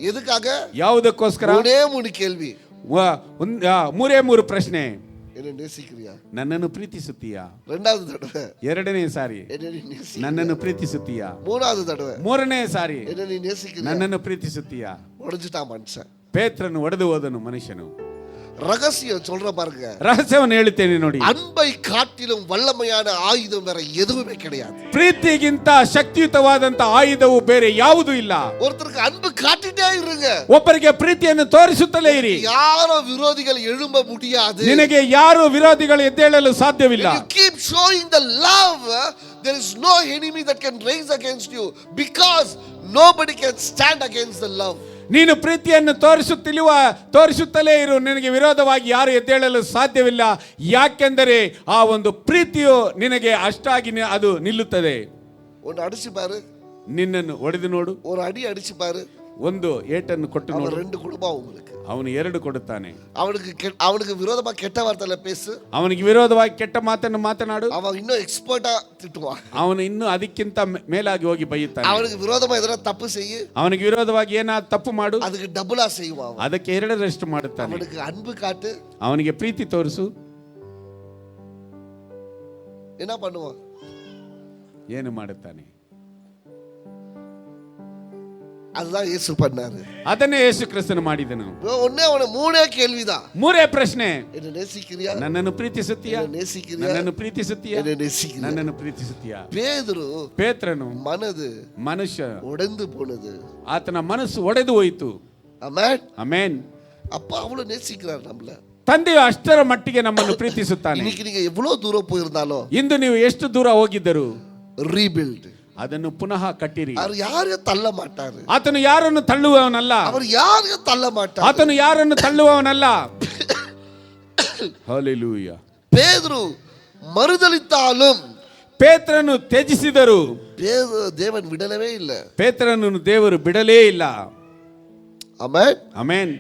எதுக்காக? ಯಾವುದಕ್ಕೋಸ್ಕರ? ಮೂರೇ ಮೂರು ಕೇಳ್ವಿ. ಮೂರೇ ಮೂರು ಪ್ರಶ್ನೆ. என்ன நேசிக்கிறியா? ನನ್ನನ್ನು ಪ್ರೀತಿಸುತ್ತೀಯಾ? ரெண்டாவது தடவை ಎರಡನೇ ಸಾರಿ என்ன நீ நேசி. ನನ್ನನ್ನು ಪ್ರೀತಿಸುತ್ತೀಯಾ? மூணாவது தடவை ಮೂರನೇ ಸಾರಿ என்ன நீ நேசிக்கிறியா? ನನ್ನನ್ನು ಪ್ರೀತಿಸುತ್ತೀಯಾ? உடைஞ்சிட்டான் மனுஷன். ಪೇತ್ರನು ಒಡೆದು ಹೋದನು ಮನುಷ್ಯನು. ரகசியம் சொல்ற பாருங்க. ರಹಸ್ಯವನ್ನು ಹೇಳುತ್ತೇನೆ ನೋಡಿ. அன்பை காட்டிலும் வல்லமையான ஆயுதம் வேற எதுவுமே கிடையாது. ಪ್ರೀತಿಗಿಂತ ಶಕ್ತಿಯುತವಾದಂತ ಆಯುಧವು ಬೇರೆ ಯಾವುದೂ ಇಲ್ಲ. ஒருத்தருக்கு அன்பு காட்டிட்டே இருங்க. ಒಬ್ಬರಿಗೆ ಪ್ರೀತಿಯನ್ನು ತೋರಿಸುತ್ತಲೇ ಇರಿ. யாரோ விரோதிகள் எழும்ப முடியாது. ನಿನಗೆ ಯಾರು ವಿರೋಧಿಗಳು ಎದ್ದೇಳಲು ಸಾಧ್ಯವಿಲ್ಲ. You keep showing the love, there is no enemy that can raise against you because nobody can stand against the love. ನೀನು ಪ್ರೀತಿಯನ್ನು ತೋರಿಸುತ್ತಲೇ ಇರು, ನಿನಗೆ ವಿರೋಧವಾಗಿ ಯಾರು ಎದ್ದೇಳಲು ಸಾಧ್ಯವಿಲ್ಲ. ಯಾಕೆಂದರೆ ಆ ಒಂದು ಪ್ರೀತಿಯು ನಿನಗೆ ಅಷ್ಟಾಗಿ ಅದು ನಿಲ್ಲುತ್ತದೆ. ஒன்னு அடிச்சு பாரு, ನಿನ್ನನ್ನು ಹೊಡೆದು ನೋಡು. ஒரு அடி அடிச்சு பாரு, ಒಂದು ಏಟನ್ನು ಕೊಟ್ಟು அவன் ನೋಡು. ரெண்டு குடும்பம் உங்களுக்கு. ಅವನು ಎರಡು ಕೊಡುತ್ತಾನೆ. அவனுக்கு விரோதமா கெட்ட வார்த்தையில பேசு. ಅವನಿಗೆ ವಿರೋಧವಾಗಿ ಕೆಟ್ಟ ಮಾತನ್ನು ಮಾತನಾಡು. அவன் இன்னும் ಎಕ್ಸ್ಪರ್ಟಾ திட்டுவான். ಅವನು ಇನ್ನೂ ಅದಕ್ಕಿಂತ ಮೇಲಾಗಿ ಹೋಗಿ ಬೈಯುತ್ತಾನೆ. அவனுக்கு விரோதமா எதனா தப்பு செய்யு, ಅವನಿಗೆ ವಿರೋಧವಾಗಿ ಏನಾದ್ರು ತಪ್ಪು ಮಾಡು, அதுக்கு டபுளா செய்வான். ಅದಕ್ಕೆ ಎರಡರಷ್ಟು ಮಾಡುತ್ತಾನೆ. அவனுக்கு அன்பு காட்டு, ಅವನಿಗೆ ಪ್ರೀತಿ ತೋರಿಸು. என்ன பண்ணுவான்? ಏನು ಮಾಡುತ್ತಾನೆ? அதுதான் இயேசு பண்ணாரு. ಅದನ್ನೇ ಯೇಸು ಕ್ರಿಸ್ತನು ಮಾಡಿದನು. ஒண்ணே ஒண்ணு மூணே கேள்விதான். ಮೂರೇ ಪ್ರಶ್ನೆ. என்ன நேசிக்கிறியா? ನನ್ನನ್ನು ಪ್ರೀತಿಸುತ್ತೀಯಾ? என்ன நேசிக்கிறியா? ನನ್ನನ್ನು ಪ್ರೀತಿಸುತ್ತೀಯಾ? என்ன நேசிக்கிறியா? ನನ್ನನ್ನು ಪ್ರೀತಿಸುತ್ತೀಯಾ? ಪೇತ್ರನು ಮನುಷ್ಯ உடைந்து போனது. ಆತನ ಮನಸ್ಸು ಒಡೆದು ಹೋಯಿತು. ಆಮೆನ್. ಆಮೆನ್. அப்பா அவ்வளவு நேசிக்கிறார் நம்மள. ತಂದೆಯು ಅಷ್ಟರ ಮಟ್ಟಿಗೆ ನಮ್ಮನ್ನು ಪ್ರೀತಿಸುತ್ತಾನೆ. இன்னைக்கு நீங்க எவ்வளவு தூரம் போயிருந்தாலும், ಇಂದು ನೀವು ಎಷ್ಟು ದೂರ ಹೋಗಿದ್ದರು, ரீபில்ட், ಅದನ್ನು ಪುನಃ ಕಟ್ಟಿರಿ. அவர் யாரையும் தள்ள மாட்டாரு. ಆತನು ಯಾರನ್ನು ತಳ್ಳುವವನಲ್ಲ. அவர் யாரையும் தள்ள மாட்டார். ಆತನು ಯಾರನ್ನು ತಳ್ಳುವವನಲ್ಲ. ಹಲ್ಲೆಲೂಯಾ. பேதுரு மறுதலித்தாலும் ಪೇತ್ರನು ತ್ಯಜಿಸಿದರು, தேவன் விடலவே ಇಲ್ಲ. ಪೇತ್ರನನ್ನು ದೇವರು ಬಿಡಲೇ ಇಲ್ಲ. ஆமென். ಆಮೆನ್.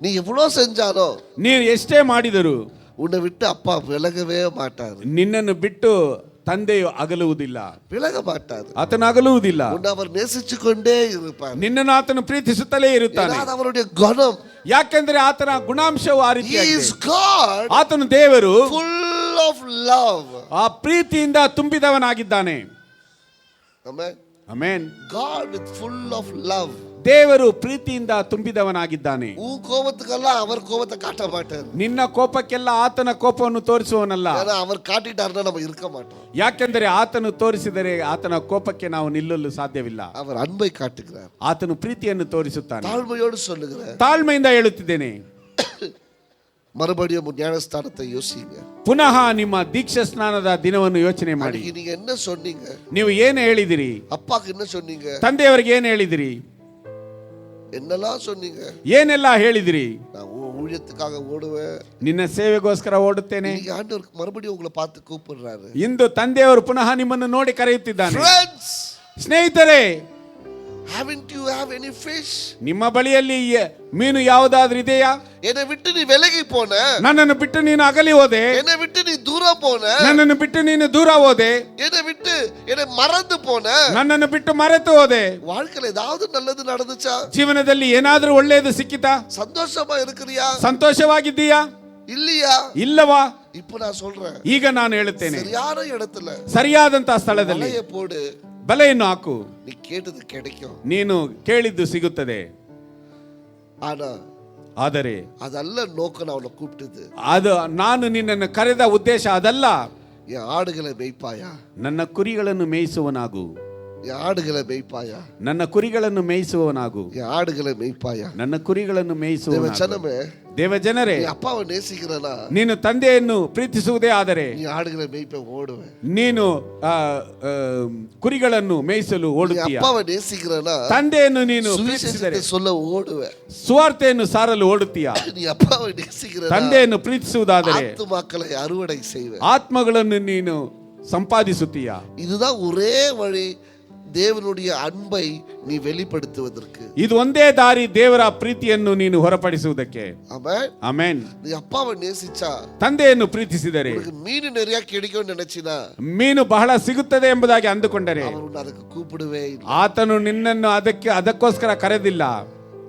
நீ எவ்வளவு செஞ்சாலும், ನೀನು ಎಷ್ಟೇ ಮಾಡಿದರು, உன்னை விட்டு அப்பா விலகவே மாட்டார். ನಿನ್ನನ್ನು ಬಿಟ್ಟು ತಂದೆಯು ಅಗಲುವುದಿಲ್ಲ, விலக மாட்டார். ಆತನು ಅಗಲುವುದಿಲ್ಲ. உன்னை அவர் நேசிச்சு கொண்டே இருப்பார். ನಿನ್ನನ್ನು ಆತನು ಪ್ರೀತಿಸುತ್ತಲೇ ಇರುತ್ತಾನೆ. அது அவருடைய குணம். ಯಾಕೆಂದ್ರೆ ಆತನ ಗುಣಾಂಶವು ಆ He is ರೀತಿಯಾಗಿದೆ. God, ಆತನು ದೇವರು, full of love. ಆ ಪ್ರೀತಿಯಿಂದ ತುಂಬಿದವನಾಗಿದ್ದಾನೆ. Amen. Amen. God with full of love. ದೇವರು ಪ್ರೀತಿಯಿಂದ ತುಂಬಿದವನಾಗಿದ್ದಾನೆ. உன் கோபத்துக்கெல்லாம் அவர் கோபத்தை காட்ட மாட்டார். ನಿನ್ನ ಕೋಪಕ್ಕೆಲ್ಲ ಆತನ ಕೋಪವನ್ನು ತೋರಿಸುವವನಲ್ಲ. ஏன்னா அவர் காட்டிட்டாருன்னா நம்ம இருக்க மாட்டோம். ಯಾಕೆಂದರೆ ಆತನು ತೋರಿಸಿದರೆ ಆತನ ಕೋಪಕ್ಕೆ ನಾವು ನಿಲ್ಲಲು ಸಾಧ್ಯವಿಲ್ಲ. அவர் ಅன்பை காட்டுகிறார். ಆತನು ಪ್ರೀತಿಯನ್ನು ತೋರಿಸುತ್ತಾನೆ. தாழ்மையோடு சொல்லுகிறேன். ತಾಳ್ಮೆಯಿಂದ ಹೇಳುತ್ತಿದ್ದೇನೆ. மறுபடியும் ஞானஸ்தானத்தை யோசிங்க. ಪುನಃ ನಿಮ್ಮ ದೀಕ್ಷಾ ಸ್ನಾನದ ದಿನವನ್ನು ಯೋಚನೆ ಮಾಡಿ. நீங்க என்ன சொன்னீங்க? ನೀವು ಏನು ಹೇಳಿದಿರಿ? அப்பாக்கு என்ன சொன்னீங்க? ತಂದೆಯವರಿಗೆ ಏನು ಹೇಳಿದಿರಿ? என்னெல்லாம் சொன்னீங்க? ಏನೆಲ್ಲ ಹೇಳಿದಿರಿ? நான் ஊழியத்துக்காக ஓடுவேன், ನಿನ್ನ ಸೇವೆಗೋಸ್ಕರ ಓಡುತ್ತೇನೆ. இன்னைக்கு ஆண்டவர் மறுபடியும் உங்களை பார்த்து கூப்பிடுறாரு. ಇಂದು ತಂದೆಯವರು ಪುನಃ ನಿಮ್ಮನ್ನು ನೋಡಿ ಕರೆಯುತ್ತಿದ್ದಾನೆ. Friends, ಸ್ನೇಹಿತರೆ, haven't you have any fish? ನಿಮ್ಮ ಬಳಿಯಲ್ಲಿ ಮೀನು ಯಾವುದಾದ್ರೂ ಇದೆಯಾ? என்னை விட்டு நீ விலகி போன, ನನ್ನನ್ನು ಬಿಟ್ಟು ನೀನು ಅಗಲಿ ಹೋದೆ. என்னை விட்டு நீ தூரம் போன, ನನ್ನನ್ನು ಬಿಟ್ಟು ನೀನು ದೂರ ಹೋದೆ. என்னை விட்டு என்னை மறந்து போன. ನನ್ನನ್ನು ಬಿಟ್ಟು ಮರೆತು ಹೋದೆ. வாழ்க்கையில ஏதாவது நல்லது நடந்துச்சா? ಜೀವನದಲ್ಲಿ ಏನಾದ್ರೂ ಒಳ್ಳೆಯದು ಸಿಕ್ಕಿತಾ? சந்தோஷமா இருக்கிறியா? ಸಂತೋಷವಾಗಿದ್ದೀಯಾ? இல்லையா? ಇಲ್ಲವಾ? இப்போ நான் சொல்றேன், ಈಗ ನಾನು ಹೇಳುತ್ತೇನೆ, சரியான இடத்துல ಸರಿಯಾದಂತಹ ಸ್ಥಳದಲ್ಲಿ வலையை போடு, ಬಲೆಯನ್ನು ಹಾಕು. நீ கேட்டது கிடைக்கும். ನೀನು ಕೇಳಿದ್ದು ಸಿಗುತ್ತದೆ. ஆனா ಆದರೆ அதல்ல நோக்கம் நான் அவனை கூப்பிட்டது. ಅದು ನಾನು ನಿನ್ನನ್ನು ಕರೆದ ಉದ್ದೇಶ ಅದಲ್ಲ. என் ஆடுகளை மேய்ப்பாயா? ನನ್ನ ಕುರಿಗಳನ್ನು ಮೇಯಿಸುವನಾಗು. என் ஆடுகளை மேய்ப்பாயா? ನನ್ನ ಕುರಿಗಳನ್ನು ಮೇಯಿಸುವವನಾಗು. என் ஆடுகளை மேய்ப்பாயா? ನನ್ನ ಕುರಿಗಳನ್ನು ಮೇಯಿಸುವವನಾಗು. தேவச்சனமே, ದೇವಜನರೇ, நீ அப்பாவை நேசிக்கிறனா, ನೀನು ತಂದೆಯನ್ನು ಪ್ರೀತಿಸುವುದೇ ಆದರೆ நீ ஆடுகளை மேய்ப்ப ஓடுவேன். ನೀನು ಕುರಿಗಳನ್ನು ಮೇಯಿಸಲು நீ ಓಡುತ್ತೀಯ. அப்பாவை நேசிக்கிறனா, ತಂದೆಯನ್ನು ನೀನು சுவிசேஷத்தை ಪ್ರೀತಿಸಿದರೆ சொல்ல ஓடுவேன். ಸುವಾರ್ತೆಯನ್ನು ಸಾರಲು ಓಡುತ್ತೀಯ. நீ ಅಪ್ಪಾவை நேசிக்கிறனா, ತಂದೆಯನ್ನು ಪ್ರೀತಿಸುವುದಾದರೆ ஆத்துமாக்களை அறுவடை செய்வேன். ಆತ್ಮಗಳನ್ನು ನೀನು ಸಂಪಾದಿಸುತ್ತೀಯ. இதுதான் ஒரே வழி தேவனுடைய அன்பை நீ வெளிப்படுத்துவதற்கு. ಇದು ಒಂದೇ ದಾರಿ ದೇವರ ಪ್ರೀತಿಯನ್ನು ನೀನು ಹೊರಪಡಿಸುವುದಕ್ಕೆ. ஆமென். ಆಮೆನ್. நீ ಅಪ್ಪಾவை நேசிச்சா, ತಂದೆಯನ್ನು ಪ್ರೀತಿಸಿದರೆ, உனக்கு மீன் நிறைய கிடைக்கும் நினைச்சினா, ಮೀನು ಬಹಳ ಸಿಗುತ್ತದೆ ಎಂಬುದಾಗಿ ಅಂದುಕೊಂಡರೆ, அவர் உன்னை ಅದಕ್ಕೆ கூப்பிடவே ಇಲ್ಲ. ಆತನು ನಿನ್ನನ್ನು ಅದಕ್ಕೋಸ್ಕರ ಕರೆದಿಲ್ಲ.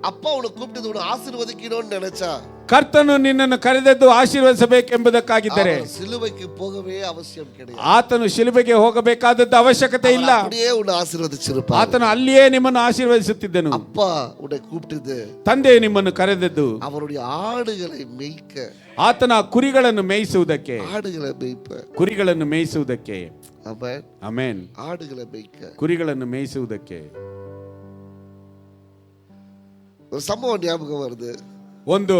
அப்பா உன்னை கூப்பிட்டது உன்னை ஆசீர்வதிக்கணும்னு நினைச்சா ಕರ್ತನು ನಿನ್ನನ್ನು ಕರೆದದ್ದು ಆಶೀರ್ವದಿಸಬೇಕೆಂಬುದಕ್ಕಾಗಿದ್ದರೆ அவர் சிலுவைக்கு போகவே அவசியம் கிடையாது. ಆತನು ಶಿಲುಬೆಗೆ ಹೋಗಬೇಕಾದದ್ದು ಅವಶ್ಯಕತೆ ಇಲ್ಲ. அப்படியே உன்னை ஆசீர்வதிச்சிருப்பார். ಆತನು ಅಲ್ಲಿಯೇ ನಿಮ್ಮನ್ನು ಆಶೀರ್ವದಿಸುತ್ತಿದ್ದನು. அப்பா உன்னை கூப்பிட்டது ತಂದೆ ನಿಮ್ಮನ್ನು ಕರೆದದ್ದು அவருடைய ஆடுகளை மேய்க்க, ಆತನ ಕುರಿಗಳನ್ನು ಮೇಯಿಸುವುದಕ್ಕೆ, ஆடுகளை மேய்ப்ப. ಕುರಿಗಳನ್ನು ಮೇಯಿಸುವುದಕ್ಕೆ. ஆமென். ಆಮೆನ್. ஆடுகளை மேய்க்க. ಕುರಿಗಳನ್ನು ಮೇಯಿಸುವುದಕ್ಕೆ. ஒரு சம்பவம் ஞாபகம் வருது. ಒಂದು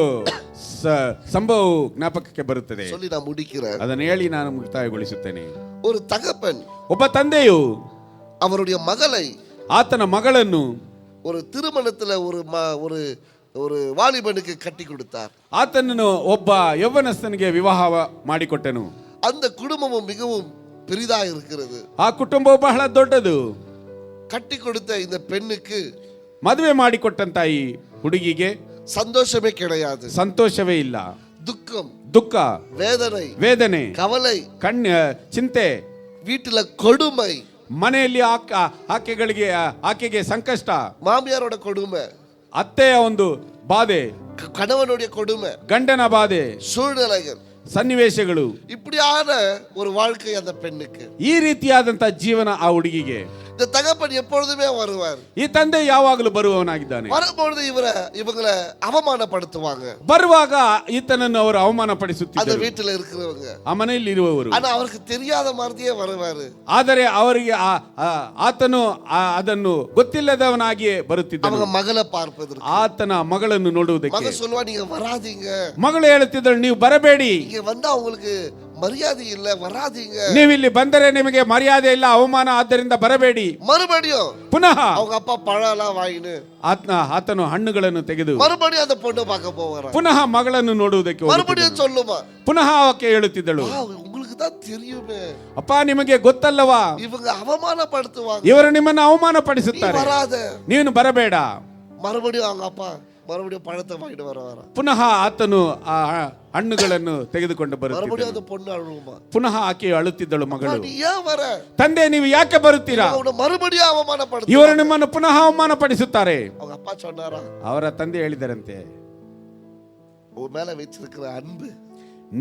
ಸಂಭವವು ಜ್ಞಾಪಕಕ್ಕೆ ಬರುತ್ತದೆ. சொல்லி நான் முடிக்கிறேன். ಅದನ್ನು ಹೇಳಿ ನಾನು ಮುಕ್ತಾಯಗೊಳಿಸುತ್ತೇನೆ. ஒரு தகப்பன் ಒಬ್ಬ ತಂದೆಯು அவருடைய மகளை, ಆತನ ಮಗಳನ್ನು ஒரு திருமணத்துல ஒரு ஒரு வாலிபனுக்கு கட்டி கொடுத்தார். ಆತನನ್ನು ಒಬ್ಬ ಯೌವನಸ್ಥನಿಗೆ ವಿವಾಹ ಮಾಡಿಕೊಟ್ಟನು. அந்த குடும்பமும் மிகவும் பெரிதா இருக்கிறது. ಆ ಕುಟುಂಬವು ಬಹಳ ದೊಡ್ಡದು. கட்டி கொடுத்த இந்த பெண்ணுக்கு ಮದುವೆ ಮಾಡಿಕೊಟ್ಟಂತ ಈ ಹುಡುಗಿಗೆ சந்தோஷமே கிடையாது. ಸಂತೋಷವೇ ಇಲ್ಲ. துக்கம், ದುಃಖ, வேதனை, ವೇದನೆ, கவலை, ಚಿಂತೆ, வீட்டுல கொடுமை, ಮನೆಯಲ್ಲಿ ಆಕೆಗೆ ಸಂಕಷ್ಟ, மாமியாரோட கொடுமை, ಅತ್ತೆಯ ಒಂದು ಬಾಧೆ, கணவனுடைய கொடுமை, ಗಂಡನ ಬಾಧೆ, சூழ்நிலைகள், ಸನ್ನಿವೇಶಗಳು, இப்படியான ஒரு வாழ்க்கை அந்த பெண்ணுக்கு. ಈ ರೀತಿಯಾದಂತ ಜೀವನ ಆ ಹುಡುಗಿಗೆ. இந்த தகப்பன் எப்பொழுதுமே வருவார். ಈ ತಂದೆ ಯಾವಾಗಲೂ ಬರುವವನಾಗಿದ್ದಾನೆ. வரும்பொழுது இவங்களை அவமானப்படுத்துவாங்க. ಬರುವಾಗ ಈತನನ್ನು ಅವರು ಅವಮಾನ அந்த ಪಡಿಸುತ್ತಿದ್ದರು, வீட்டுல இருக்கிறவங்க. ಆ ಮನೆಯಲ್ಲಿ ಇರುವವರು. ஆனா அவருக்கு தெரியாத மாதிரியே வருவாரு. ಆದರೆ ಅವರಿಗೆ ಆತನು ಅದನ್ನು ಗೊತ್ತಿಲ್ಲದವನಾಗಿಯೇ ಬರುತ್ತಿದ್ದನು. அவங்க ಮಗಳ பார்ப்பதற்கு. ಆತನ ಮಗಳನ್ನು ನೋಡುವುದಕ್ಕೆ. மக சொல்வா நீங்க வராதீங்க. ಮಗಳು ಹೇಳುತ್ತಿದ್ದಳು, ನೀವು ಬರಬೇಡಿ, இங்க வந்தா உங்களுக்கு மரியாதை இல்ல, வராதீங்க. ನೀವಿಲ್ಲಿ ಬಂದರೆ ನಿಮಗೆ ಮರ್ಯಾದೆ ಇಲ್ಲ, ಅವಮಾನ, ಆದ್ದರಿಂದ ಬರಬೇಡಿ. மறுபடியும் ಪುನಃ அவங்க அப்பா பழம்லாம் வாங்கின்னு ಆತನು ಹಣ್ಣುಗಳನ್ನು ತೆಗೆದು மறுபடியும் அந்த பொண்ணை பார்க்க போவாரா. ಪುನಃ ಮಗಳನ್ನು ನೋಡುವುದಕ್ಕೆ மறுபடியும் சொல்லுமா, ಪುನಃ ಆಕೆ ಹೇಳುತ್ತಿದ್ದಳು, உங்களுக்கு தான் தெரியுமே, ಅಪ್ಪ ನಿಮಗೆ ಗೊತ್ತಲ್ಲವಾ, இவங்க அவமானப்படுத்துவாங்க, ಇವರು ನಿಮ್ಮನ್ನು ಅವಮಾನ நீ ಪಡಿಸುತ್ತಾರೆ, வராத. ನೀನು ಬರಬೇಡ. மறுபடியும் அவங்க அப்பா மறுபடியும் பழத்தை வாங்கிட்டு வர ಪುನಃ ಆತನು ಆ ಹಣ್ಣುಗಳನ್ನು ತೆಗೆದುಕೊಂಡು மறுபடியும் ಬರುತ್ತಿದ್ದನು. அந்த பொண்ணு அழுவுமா, ಪುನಃ ಆಕೆ ಅಳುತ್ತಿದ್ದಳು, ಮಗಳು, நீ ஏன் வர, ತಂದೆ ನೀವು ಯಾಕೆ ಬರುತ್ತೀರಾ, அவனை மறுபடியும் அவமானப்படுத்து. ಇವರು ನಿಮ್ಮನ್ನು ಪುನಃ ಅವಮಾನ ಪಡಿಸುತ್ತಾರೆ. அவங்க அப்பா சொன்னாரா, ಅವರ ತಂದೆ ಹೇಳಿದರಂತೆ, உன் மேல வச்சிருக்கிற அன்பு,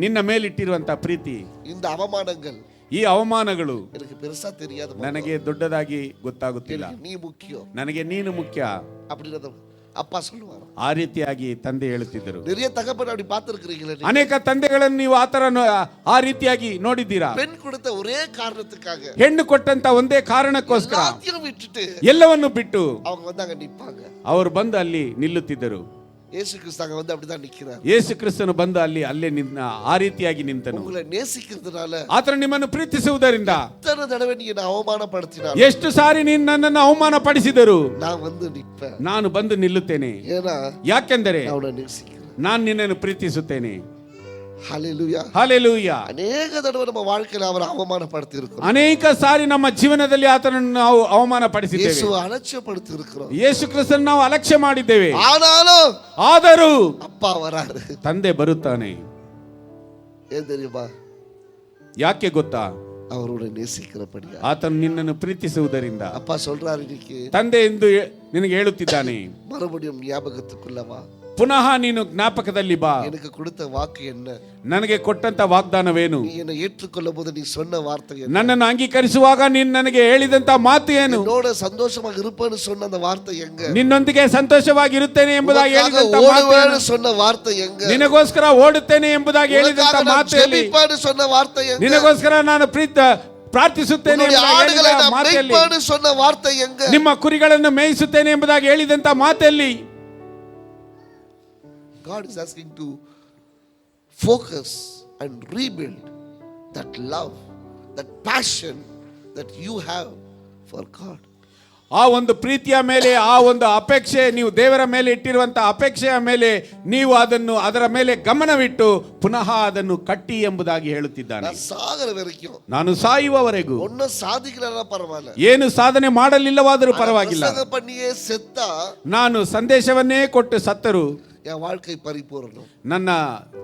ನಿನ್ನ ಮೇಲಿಟ್ಟಿರುವಂತ ಪ್ರೀತಿ, இந்த அவமானங்கள் ಈ ಅವಮಾನಗಳು எனக்கு பெருசா தெரியாது, ನನಗೆ ದೊಡ್ಡದಾಗಿ ಗೊತ್ತಾಗುತ್ತಿಲ್ಲ, நீ முக்கியம், ನನಗೆ ನೀನು ಮುಖ್ಯ அப்படின்றத அப்பா சொல்லுவாரு. ಆ ರೀತಿಯಾಗಿ ತಂದೆ ಹೇಳುತ್ತಿದ್ದರು. நிறைய தகப்பன் அப்படி பார்த்திருக்கிறீங்களே. ಅನೇಕ ತಂದೆಗಳನ್ನು ನೀವು ಆತರ ಆ ರೀತಿಯಾಗಿ ನೋಡಿದ್ದೀರಾ. பெண் கொடுத்த ஒரே காரணத்துக்காக, ಹೆಣ್ಣು ಕೊಟ್ಟಂತ ಒಂದೇ ಕಾರಣಕ್ಕೋಸ್ಕರ எல்லாத்தையும் விட்டுட்டு ಎಲ್ಲವನ್ನು ಬಿಟ್ಟು அவங்க வந்து அங்க நிப்பாங்க. ಅವರು ಬಂದು ಅಲ್ಲಿ ನಿಲ್ಲುತ್ತಿದ್ದರು. இயேசு கிறிஸ்து அங்க வந்து அப்படிதான் நிக்கிறார். ಯೇಸು ಕ್ರಿಸ್ತನು ಬಂದು ಅಲ್ಲೇ ಆ ರೀತಿಯಾಗಿ ನಿಂತನು. உங்களை நேசிக்கிறதுனால, ಆತನು ನಿಮ್ಮನ್ನು ಪ್ರೀತಿಸುವುದರಿಂದ எத்தனை தடவை நீங்க என்ன அவமானப்படுத்தினாலும், ಎಷ್ಟು ಸಾರಿ ನೀನು ನನ್ನನ್ನು ಅವಮಾನ ಪಡಿಸಿದರು, நான் வந்து நிப்பேன். ನಾನು ಬಂದು ನಿಲ್ಲುತ್ತೇನೆ. ஏன்னா ಯಾಕೆಂದರೆ நான் உன்னை நேசிக்கிறேன். ನಾನು ನಿನ್ನನ್ನು ಪ್ರೀತಿಸುತ್ತೇನೆ. ஹல்லேலூயா. ಹಲ್ಲೆಲೂಯಾ. அநேக தடவை நம்ம வாழ்க்கையில அவரை அவமானப்படுத்தி இருக்கிறோம். ಅನೇಕ ಸಾರಿ ನಮ್ಮ ಜೀವನದಲ್ಲಿ ಆತನನ್ನು ನಾವು ಅವಮಾನ ಪಡಿಸಿದ್ದೇವೆ. இயேசுவை அலட்சியப்படுத்தி இருக்கிறோம். ಯೇಸು ಕ್ರಿಸ್ತನನ್ನು ನಾವು ಅಲಕ್ಷ್ಯ ಮಾಡಿದ್ದೇವೆ. ஆனாலும் ಆದರೂ அப்பா வராரு. ತಂದೆ ಬರುತ್ತಾನೆ. ஏன் தெரியுமா? ಯಾಕೆ ಗೊತ್ತಾ? அவரோட நேசிக்கிறபடியா. ಆತನು ನಿನ್ನನ್ನು ಪ್ರೀತಿಸುವುದರಿಂದ. அப்பா சொல்றாரு, இன்னைக்கு ತಂದೆ ಎಂದು ನಿನಗೆ ಹೇಳುತ್ತಿದ್ದಾನೆ, மறுபடியும் ஞாபகத்துக்குள்ளவா, ಪುನಃ ನೀನು ಜ್ಞಾಪಕದಲ್ಲಿ ಬಾ. எனக்கு கொடுத்த வாக்கு என்ன, ನನಗೆ ಕೊಟ್ಟಂತ ವಾಗ್ದಾನವೇನು, நீ என்னை ஏற்றுக்கொள்ளும் போது நீ சொன்ன வார்த்தை என்ன, ನನ್ನನ್ನು ಅಂಗೀಕರಿಸುವಾಗ ನೀನು ನನಗೆ ಹೇಳಿದಂತ ಮಾತು ಏನು, என்னோட சந்தோஷமாக இருப்பேன்னு சொன்ன அந்த வார்த்தை எங்க, ನಿನ್ನೊಂದಿಗೆ ಸಂತೋಷವಾಗಿರುತ್ತೇನೆ ಎಂಬುದಾಗಿ ಹೇಳಿದಂತ ಮಾತು ஓடுவேன்னு சொன்ன வார்த்தை எங்க, ನಿನಗೋಸ್ಕರ ಓಡುತ್ತೇನೆ ಎಂಬುದಾಗಿ ಹೇಳಿದಂತ ಮಾತು ಎಲ್ಲಿ, ஜெபிப்பேன்னு சொன்ன வார்த்தை எங்க, ನಿನಗೋಸ್ಕರ ನಾನು ಪ್ರಾರ್ಥಿಸುತ್ತೇನೆ ஆடுகளை நான் மேய்ப்பேன்னு சொன்ன வார்த்தை எங்க, ನಿಮ್ಮ ಕುರಿಗಳನ್ನು ಮೇಯಿಸುತ್ತೇನೆ ಎಂಬುದಾಗಿ ಹೇಳಿದಂತ ಮಾತಲ್ಲಿ. God is asking to focus and rebuild that love, that passion that you have for God. ಆ ಒಂದು ಪ್ರೀತಿಯ ಮೇಲೆ, ಆ ಒಂದು ಅಪೇಕ್ಷೆ, ನೀವು ದೇವರ ಮೇಲೆ ಇಟ್ಟಿರುವಂತ ಅಪೇಕ್ಷೆಯ ಮೇಲೆ ನೀವು ಅದರ ಮೇಲೆ ಗಮನವಿಟ್ಟು ಪುನಃ ಅದನ್ನು ಕಟ್ಟಿ ಎಂಬುದಾಗಿ ಹೇಳುತ್ತಿದ್ದಾನೆ. ಸಾಗರ ವರೆಗೂ, ನಾನು ಸಾಯುವವರೆಗೂ ಒನ್ನ ಸಾಧಿಕಲಲ್ಲ ಪರವಾಗಿಲ್ಲ, ಏನು ಸಾಧನೆ ಮಾಡಲಿಲ್ಲವಾದರೂ ಪರವಾಗಿಲ್ಲ, ಪ್ರಸಂಗ பண்ணியே செத்த, ನಾನು ಸಂದೇಶವನ್ನೇ ಕೊಟ್ಟು ಸತ್ತರು என் வாழ்க்கை பரிபூர்ணம், ನನ್ನ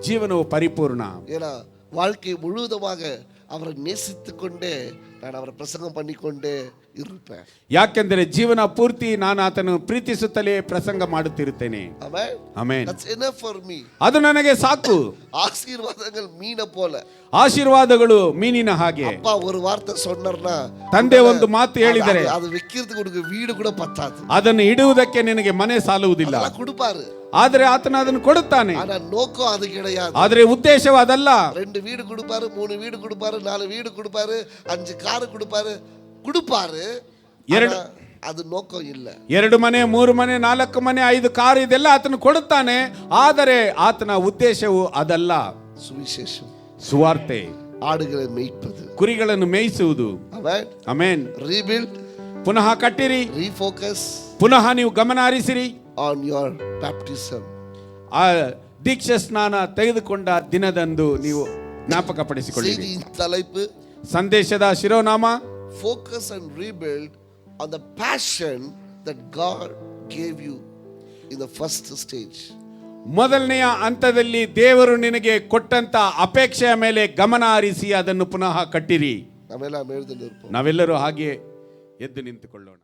ಜೀವನವು ಪರಿಪೂರ್ಣ. ஏன்னா வாழ்க்கை முழுவதுமாக அவரை நேசித்துக் கொண்டே நான் அவரை பிரசங்கம் பண்ணிக்கொண்டே இருப்பேன். ಯಾಕೆಂದರೆ ಜೀವನ ಪೂರ್ತಿ ನಾನು ಆತನು ಪ್ರೀತಿಸುತ್ತಲೇ ಪ್ರಸಂಗ ಮಾಡುತ್ತಿರುತ್ತೇನೆ. Amen. Amen. That's enough for me. ಅದು ನನಗೆ ಸಾಕು. ஆசீர்வாதங்கள் மீனை போல. ಆಶೀರ್ವಾದಗಳು ಮೀನಿನ ಹಾಗೆ. அப்பா ஒரு வார்த்தை சொன்னார்னா, ತಂದೆ ಒಂದು ಮಾತು ಹೇಳಿದರೆ அது வைக்கிறதுக்கு உனக்கு வீடு கூட பத்தாது. ಅದನ್ನು ಇಡುವುದಕ್ಕೆ ನಿನಗೆ ಮನೆ ಸಾಲುವುದಿಲ್ಲ. அதெல்லாம் கொடுப்பாரு. ಆದರೆ ಆತನ ಅದನ್ನು ಕೊಡುತ್ತಾನೆ. ஆனா நோக்கம் அது கிடையாது. ಆದರೆ ಉದ್ದೇಶವು ಅದಲ್ಲ. 2 வீடு கொடுப்பாரு, 3 வீடு கொடுப்பாரு, 4 வீடு கொடுப்பாரு, 5 கார் கொடுப்பாரு. ಅದು ನೋಕ ಇಲ್ಲ. 2 ಮನೆ, 3 ಮನೆ, 4 ಮನೆ, 5 ಕಾರ್ ಇದೆಲ್ಲ ಆತನು ಕೊಡುತ್ತಾನೆ. ಆದರೆ ಆತನ ಉದ್ದೇಶವು ಅದಲ್ಲ. ಸುವಿಶೇಷ, ಸುವಾರ್ತೆ, ಆಡುಗಳನ್ನು ಮೇಯಿಸುವುದು, ಕುರಿಗಳನ್ನು ಮೇಯಿಸುವುದು. ಆಮೆನ್. ರೀಬಿಲ್ಡ್, ಪುನಃ ಕಟ್ಟಿರಿ. ರೀಫೋಕಸ್, ಪುನಃ ನೀವು ಗಮನ ಹರಿಸಿರಿ. ಆನ್ ಯೋರ್ ಬ್ಯಾಪ್ಟಿಸಮ್, ಆ ದೀಕ್ಷಾ ಸ್ನಾನ ತೆಗೆದುಕೊಂಡ ದಿನದಂದು ನೀವು ಜ್ಞಾಪಕ ಪಡಿಸಿಕೊಳ್ಳಿರಿ. ತಲೈಪು, ಸಂದೇಶದ ಶಿರೋನಾಮ, focus and rebuild on the passion that God gave you in the first stage. ಮೊದಲನೆಯ ಹಂತದಲ್ಲಿ ದೇವರು ನಿನಗೆ ಕೊಟ್ಟಂತ ಅಪೇಕ್ಷೆಯ ಮೇಲೆ ಗಮನ ಹರಿಸಿ ಅದನ್ನು ಪುನಃ ಕಟ್ಟಿರಿ. ನಾವೆಲ್ಲರೂ ಹಾಗೆ ಎದ್ದು ನಿಂತುಕೊಳ್ಳೋಣ.